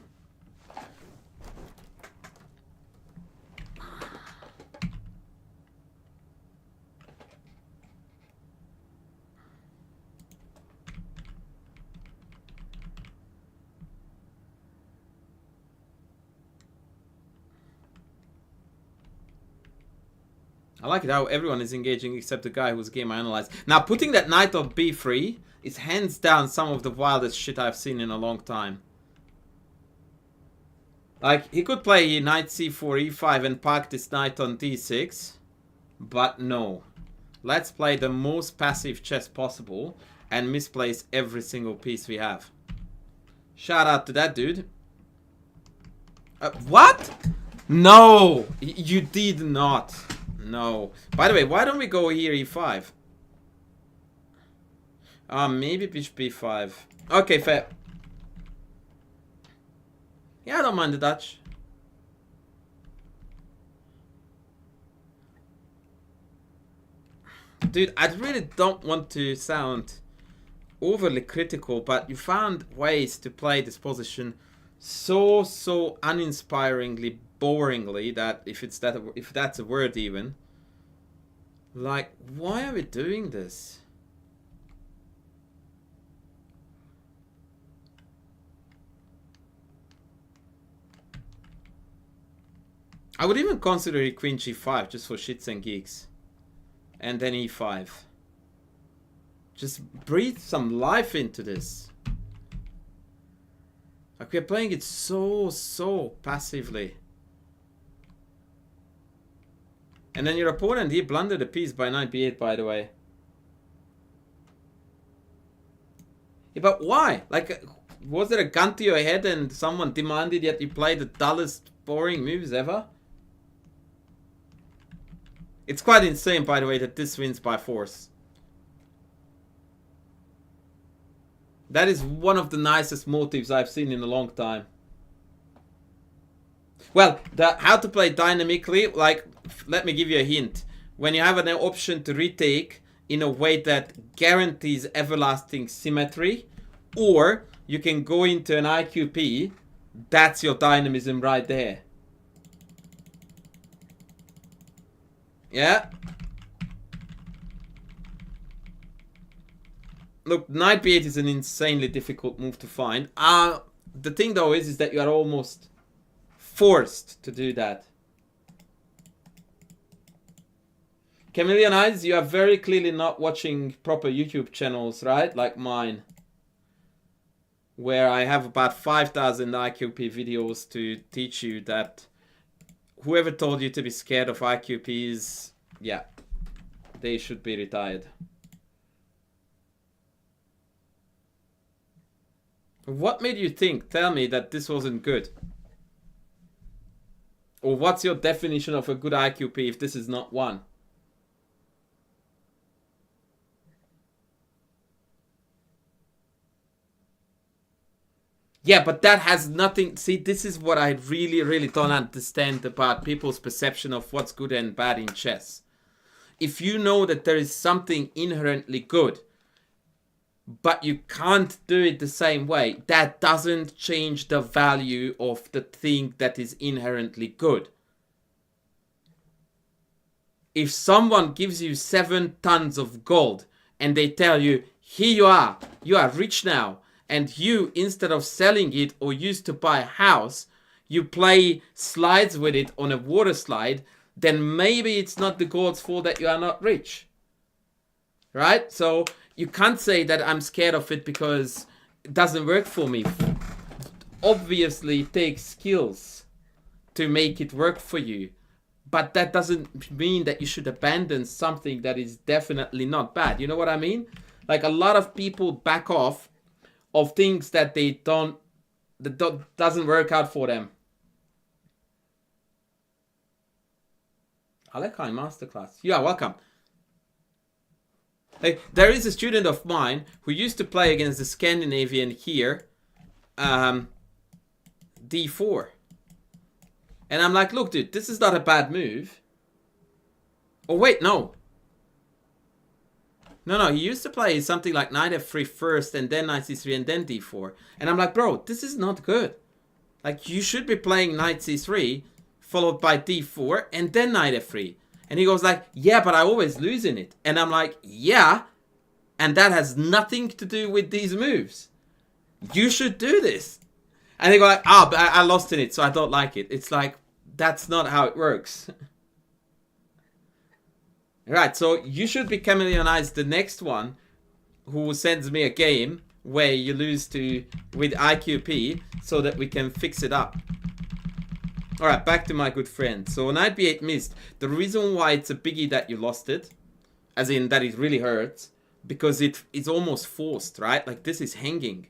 I like it how everyone is engaging except the guy whose game I analyzed. Now, putting that knight on b3 is hands down some of the wildest shit I've seen in a long time. Like, he could play knight c4, e5 and park this knight on d6. But no. Let's play the most passive chess possible and misplace every single piece we have. Shout out to that dude. What? No! You did not. No. By the way, why don't we go here e5? Maybe bishop b5. Okay, fair. Yeah, I don't mind the Dutch. Dude, I really don't want to sound overly critical, but you found ways to play this position so uninspiringly, boringly, that if that's a word even. Like, why are we doing this? I would even consider a queen g5 just for shits and geeks. And then e5. Just breathe some life into this. Like, we're playing it so passively. And then your opponent, he blundered a piece by knight b8, by the way. Yeah, but why? Like, was there a gun to your head and someone demanded that you play the dullest, boring moves ever? It's quite insane, by the way, that this wins by force. That is one of the nicest motives I've seen in a long time. Well, how to play dynamically, like, let me give you a hint. When you have an option to retake in a way that guarantees everlasting symmetry, or you can go into an IQP, that's your dynamism right there. Yeah. Look, knight b8 is an insanely difficult move to find. The thing though is that you are almost forced to do that. Chameleon Eyes, you are very clearly not watching proper YouTube channels, right? Like mine. Where I have about 5,000 IQP videos to teach you that whoever told you to be scared of IQPs, yeah, they should be retired. What made you think, tell me, that this wasn't good? Or what's your definition of a good IQP if this is not one? Yeah, but that has nothing... See, this is what I really don't understand about people's perception of what's good and bad in chess. If you know that there is something inherently good, but you can't do it the same way, that doesn't change the value of the thing that is inherently good. If someone gives you 7 tons of gold and they tell you, here you are rich now, and you, instead of selling it or used to buy a house, you play slides with it on a water slide, then maybe it's not the God's fault that you are not rich. Right? So you can't say that I'm scared of it because it doesn't work for me. Obviously, it takes skills to make it work for you. But that doesn't mean that you should abandon something that is definitely not bad. You know what I mean? Like, a lot of people back off of things that doesn't work out for them. Alekai Masterclass. You are welcome. Hey, there is a student of mine who used to play against the Scandinavian here, d4. And I'm like, look, dude, this is not a bad move. Oh, wait, no. No, he used to play something like knight f3 first, and then knight c3, and then d4. And I'm like, bro, this is not good. Like, you should be playing knight c3, followed by d4, and then knight f3. And he goes like, yeah, but I always lose in it. And I'm like, yeah, and that has nothing to do with these moves. You should do this. And they go like, but I lost in it, so I don't like it. It's like, that's not how it works. Right, so you should be chameleonized the next one who sends me a game where you lose to with IQP so that we can fix it up. Alright, back to my good friend. So knight b8 missed. The reason why it's a biggie that you lost it, as in that it really hurts, because it's almost forced, right? Like this is hanging.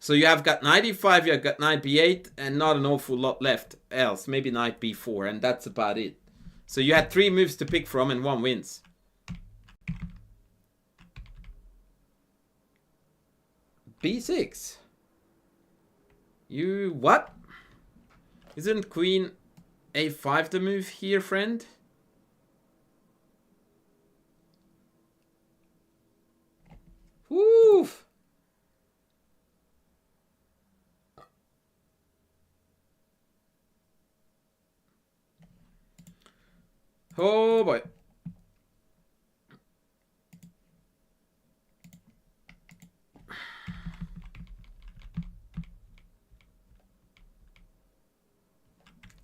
So you have got knight e5, you have got knight b8, and not an awful lot left else. Maybe knight b4, and that's about it. So you had 3 moves to pick from, and 1 wins. b6. You what? Isn't queen a5 the move here, friend? Woo! Oh boy.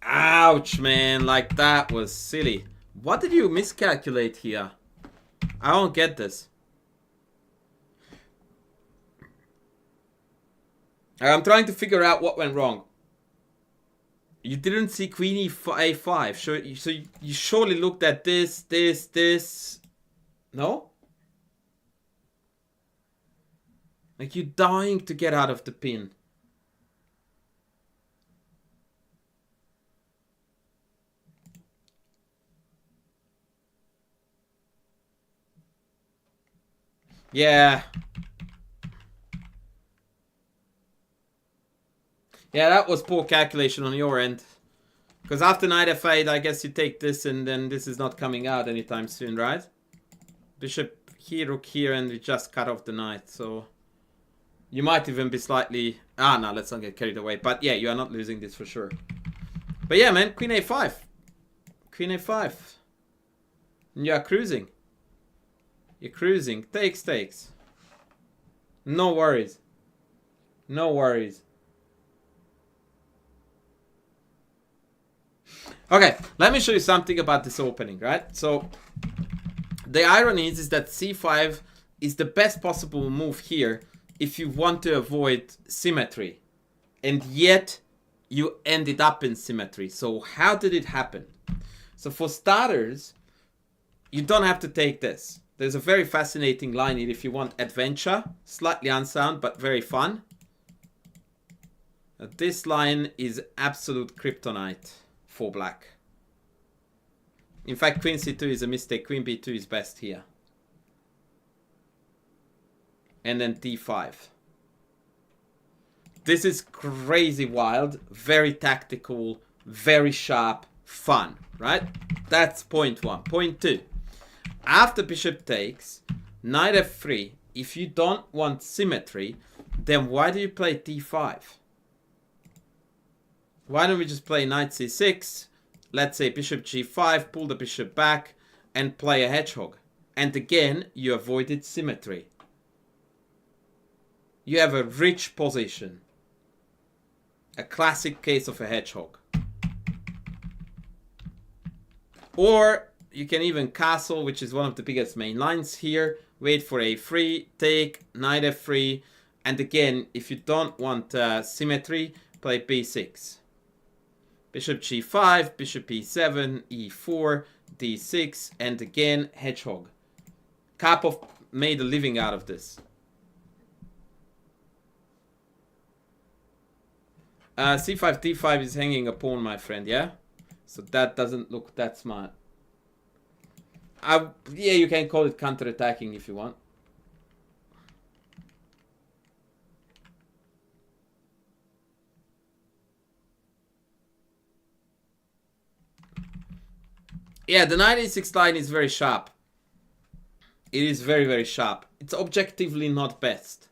Ouch, man. Like, that was silly. What did you miscalculate here? I don't get this. I'm trying to figure out what went wrong. You didn't see queen a5. So you surely looked at this. No? Like, you're dying to get out of the pin. Yeah. Yeah, that was poor calculation on your end. Because after knight f8, I guess you take this and then this is not coming out anytime soon, right? Bishop here, rook here, and we just cut off the knight, so... You might even be slightly... Ah, no, let's not get carried away. But yeah, you are not losing this for sure. But yeah, man, queen a5. Queen a5. And you are cruising. You're cruising. Takes. No worries. No worries. Okay, let me show you something about this opening, right? So, the irony is that c5 is the best possible move here if you want to avoid symmetry. And yet, you ended up in symmetry. So, how did it happen? So, for starters, you don't have to take this. There's a very fascinating line here if you want adventure. Slightly unsound, but very fun. This line is absolute kryptonite for black. In fact, queen c2 is a mistake. Queen b2 is best here. And then d5. This is crazy wild, very tactical, very sharp, fun, right? That's point 1. Point 2. After bishop takes, knight f3, if you don't want symmetry, then why do you play d5? Why don't we just play knight c6, let's say bishop g5, pull the bishop back, and play a hedgehog. And again, you avoided symmetry. You have a rich position. A classic case of a hedgehog. Or you can even castle, which is one of the biggest main lines here. Wait for a3, take, knight f3. And again, if you don't want symmetry, play b6. Bishop g5, bishop e7, e4, d6, and again, hedgehog. Karpov made a living out of this. c5, d5 is hanging a pawn, my friend, yeah? So that doesn't look that smart. Yeah, you can call it counter-attacking if you want. Yeah, the knight e6 line is very sharp. It is very, very sharp. It's objectively not best.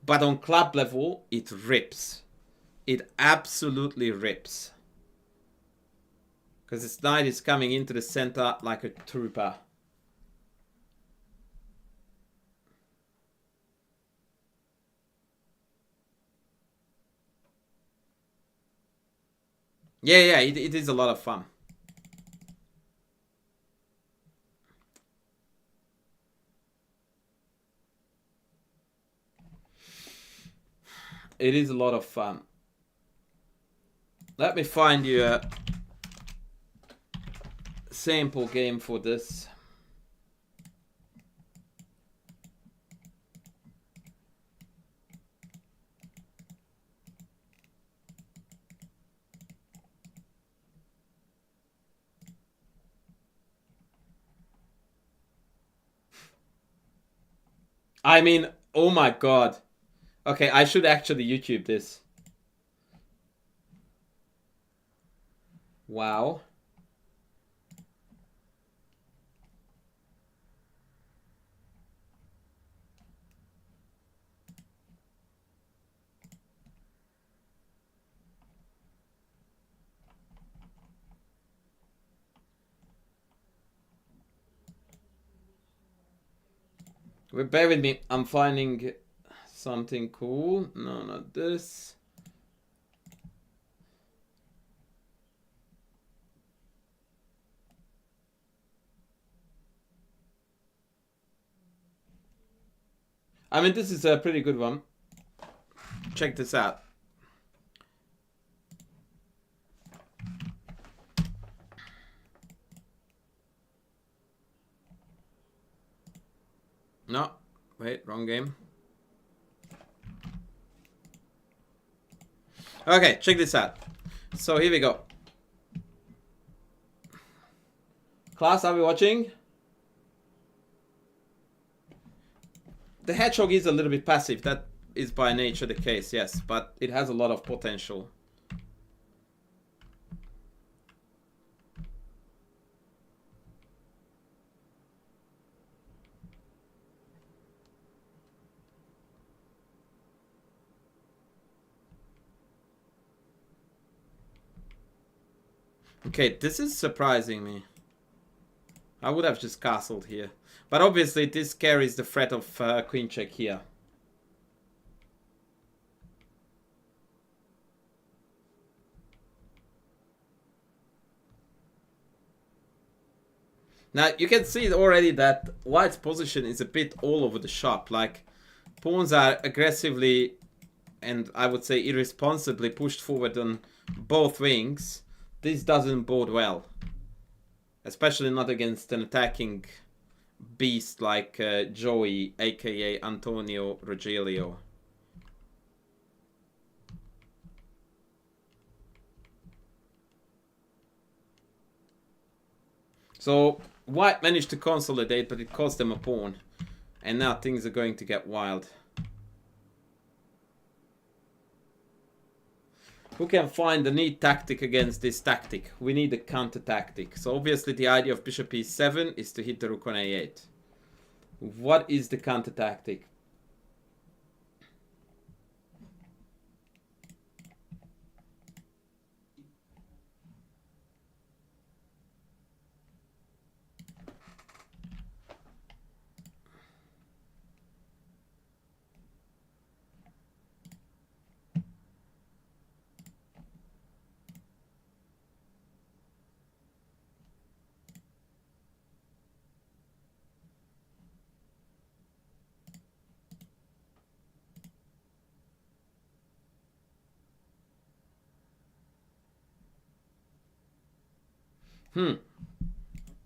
But on club level, it rips. It absolutely rips. Because this knight is coming into the center like a trooper. Yeah, it is a lot of fun. It is a lot of fun. Let me find you a sample game for this. I mean, oh my god. Okay, I should actually YouTube this. Wow. Bear with me. I'm finding something cool. No, not this. I mean, this is a pretty good one. Check this out. No, wait, wrong game. Okay, check this out. So here we go. Class, are we watching? The hedgehog is a little bit passive. That is by nature the case, yes. But it has a lot of potential. Okay, this is surprising me. I would have just castled here. But obviously this carries the threat of queen check here. Now you can see already that white's position is a bit all over the shop. Like pawns are aggressively and I would say irresponsibly pushed forward on both wings. This doesn't bode well. Especially not against an attacking beast like Joey, aka Antonio Rogelio. So white managed to consolidate, but it cost them a pawn. And now things are going to get wild. Who can find a neat tactic against this tactic? We need a counter tactic. So obviously the idea of bishop e7 is to hit the rook on a8. What is the counter tactic?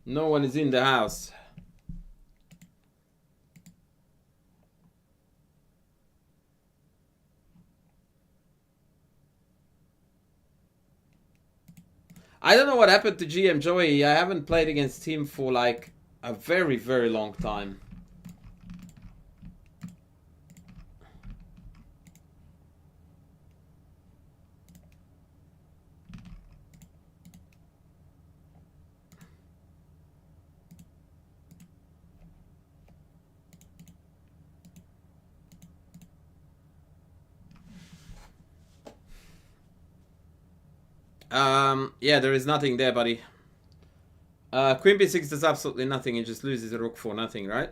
No one is in the house. I don't know what happened to GM Joey. I haven't played against him for like a very, very long time. Yeah, there is nothing there, buddy. Queen b6 does absolutely nothing. It just loses a rook for nothing, right?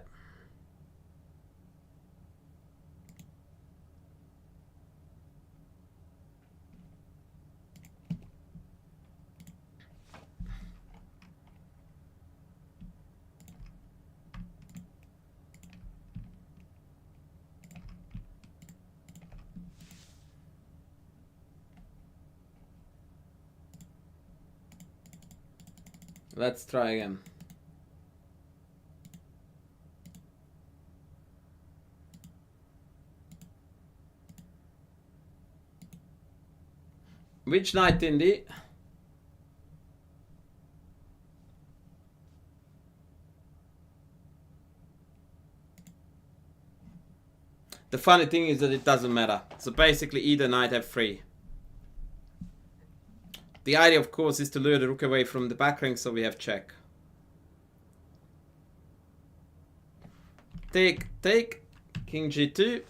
Let's try again. Which knight, Indy? The funny thing is that it doesn't matter. So basically either knight f3. The idea, of course, is to lure the rook away from the back ring, so we have check. Take, king g2.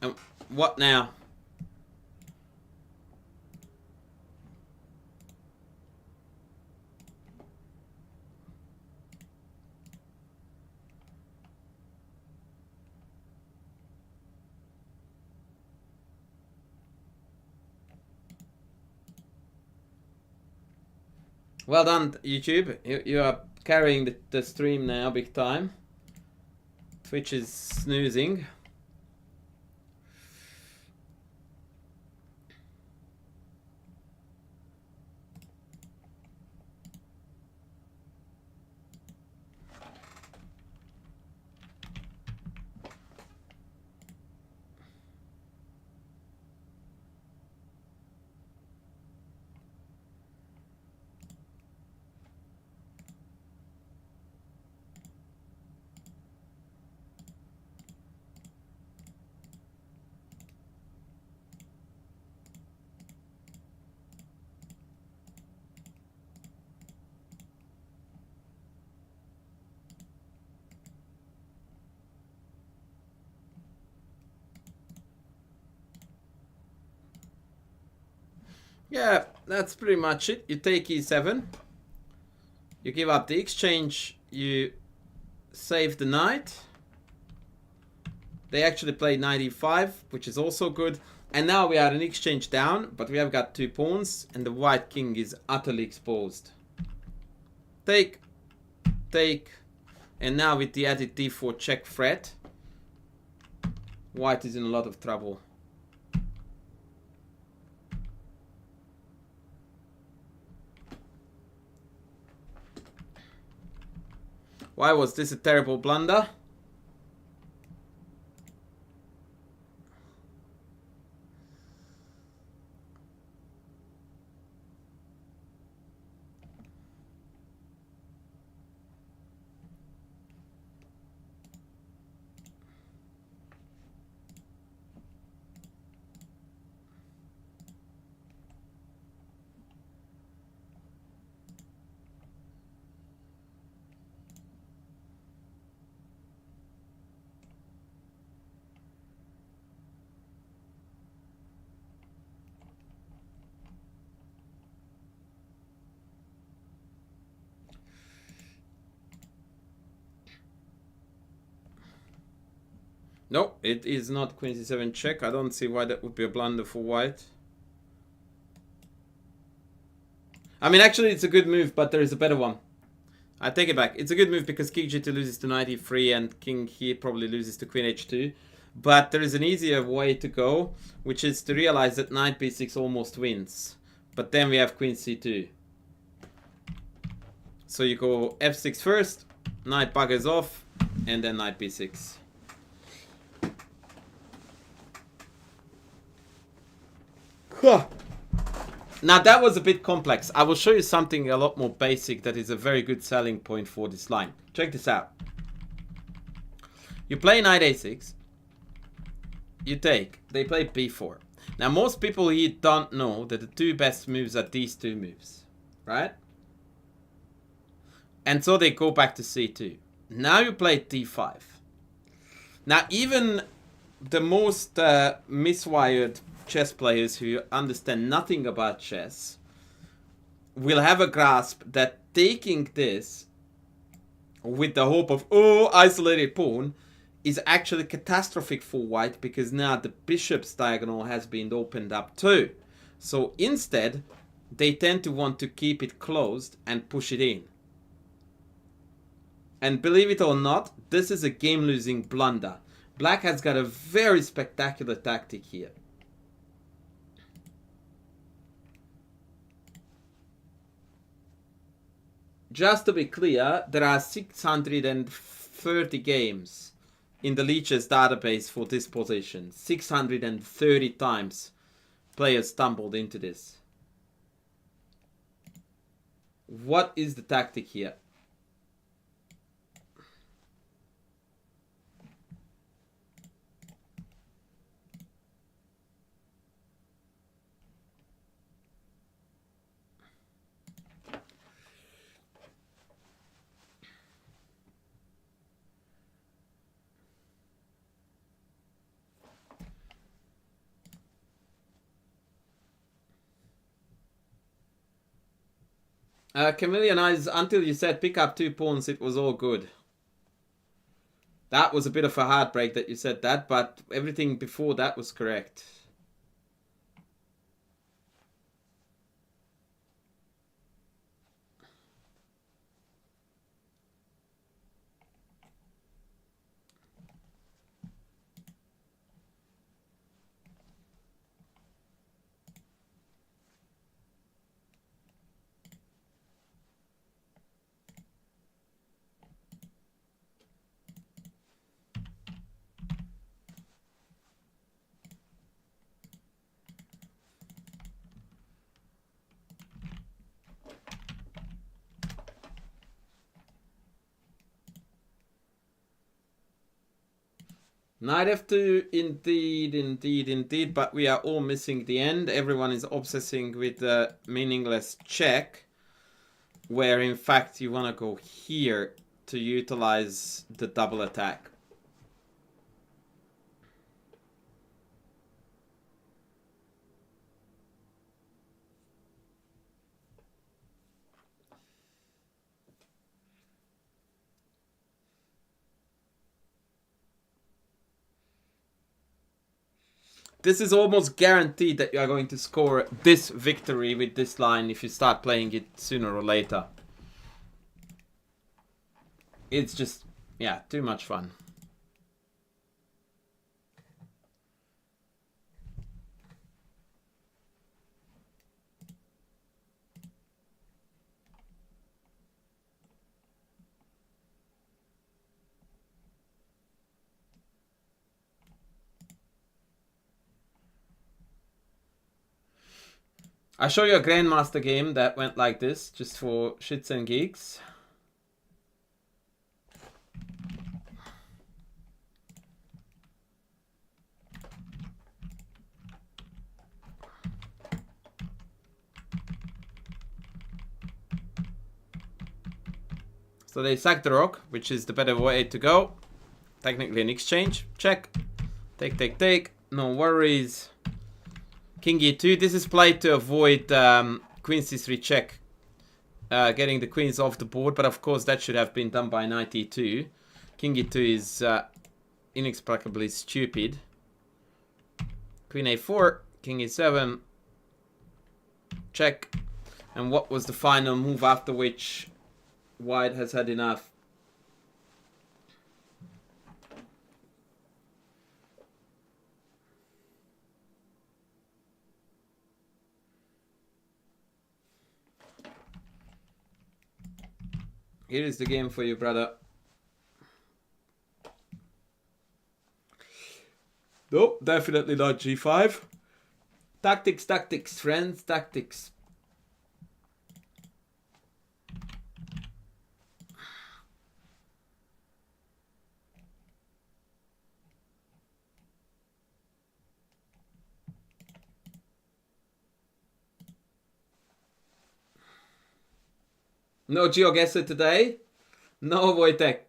And what now? Well done, YouTube. You are carrying the stream now, big time. Twitch is snoozing. Yeah, that's pretty much it. You take e7. You give up the exchange. You save the knight. They actually played knight e5, which is also good. And now we are an exchange down, but we have got 2 pawns, and the white king is utterly exposed. Take, and now with the added d4 check threat, white is in a lot of trouble. Why was this a terrible blunder? No, it is not queen c7 check. I don't see why that would be a blunder for white. I mean, actually, it's a good move, but there is a better one. I take it back. It's a good move because king g2 loses to knight e3 and king here probably loses to queen h2. But there is an easier way to go, which is to realize that knight b6 almost wins. But then we have queen c2. So you go f6 first, knight buggers off, and then knight b6. Now that was a bit complex. I will show you something a lot more basic that is a very good selling point for this line. Check this out. You play knight a6. You take. They play b4. Now most people here don't know that the 2 best moves are these 2 moves. Right? And so they go back to c2. Now you play d5. Now even the most miswired chess players who understand nothing about chess will have a grasp that taking this with the hope of, oh, isolated pawn is actually catastrophic for white because now the bishop's diagonal has been opened up too. So instead, they tend to want to keep it closed and push it in. And believe it or not, this is a game-losing blunder. Black has got a very spectacular tactic here. just to be clear, there are 630 games in the Leech's database for this position. 630 times players stumbled into this. What is the tactic here? Chameleon Eyes, until you said pick up 2 pawns, it was all good. That was a bit of a heartbreak that you said that, but everything before that was correct. Knight f2, indeed, but we are all missing the end. Everyone is obsessing with the meaningless check, where in fact you want to go here to utilize the double attack. This is almost guaranteed that you are going to score this victory with this line if you start playing it sooner or later. It's just, yeah, too much fun. I'll show you a Grandmaster game that went like this, just for shits and gigs. So they sack the rook, which is the better way to go. Technically an exchange. Check. Take. No worries. King e2. This is played to avoid queen c3 check. Getting the queens off the board. But of course that should have been done by knight e2. King e2 is inexplicably stupid. Queen a4. King e7. Check. And what was the final move after which white has had enough? Here is the game for you, brother. Nope, definitely not g5. Tactics, friends, tactics. No GeoGuessr today? No, Wojtek.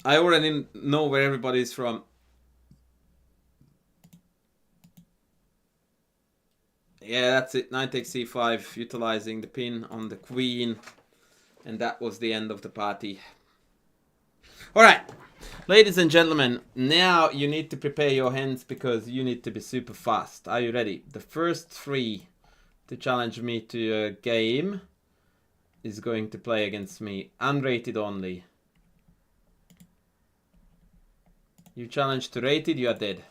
I already know where everybody's from. Yeah, that's it. Knight takes c5, utilizing the pin on the queen. And that was the end of the party. Alright, ladies and gentlemen, now you need to prepare your hands because you need to be super fast. Are you ready? The first 3 to challenge me to a game is going to play against me. Unrated only. You challenge to rated, you are dead.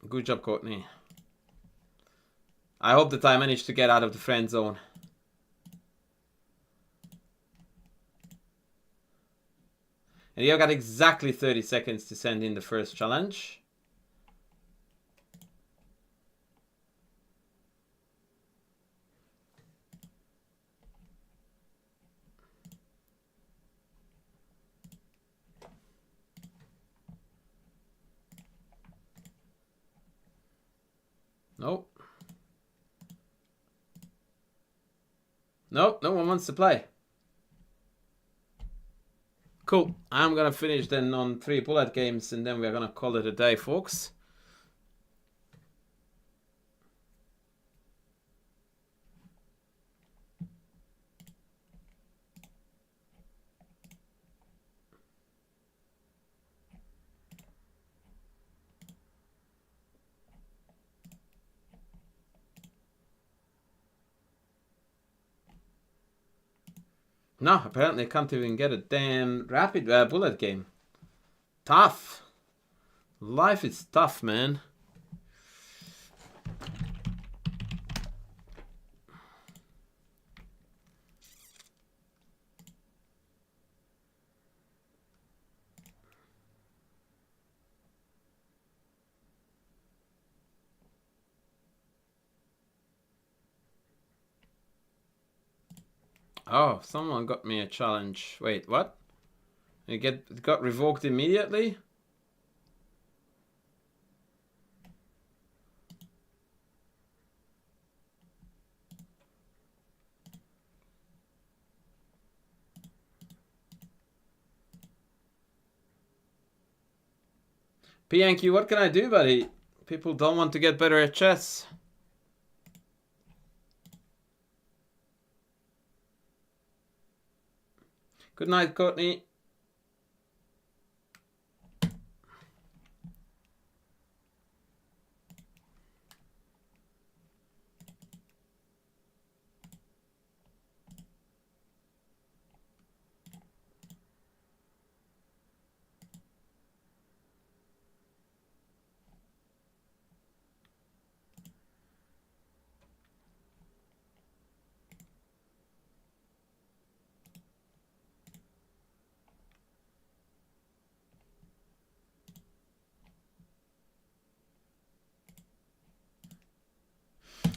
Good job, Courtney. I hope that I managed to get out of the friend zone. And you've got exactly 30 seconds to send in the first challenge. Nope. Nope, no one wants to play. Cool. I'm gonna finish then on 3 bullet games and then we're gonna call it a day, folks. No, apparently I can't even get a damn rapid bullet game. Tough. Life is tough, man. Oh, someone got me a challenge. Wait, what? It got revoked immediately? PNQ, what can I do, buddy? People don't want to get better at chess. Good night, Courtney.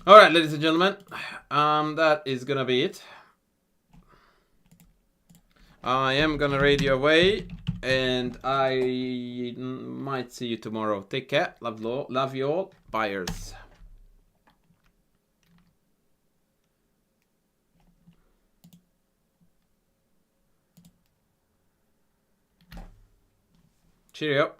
All right, ladies and gentlemen, that is gonna be it. I am gonna raid you away, and I might see you tomorrow. Take care. Love you all. Buyers. Cheerio.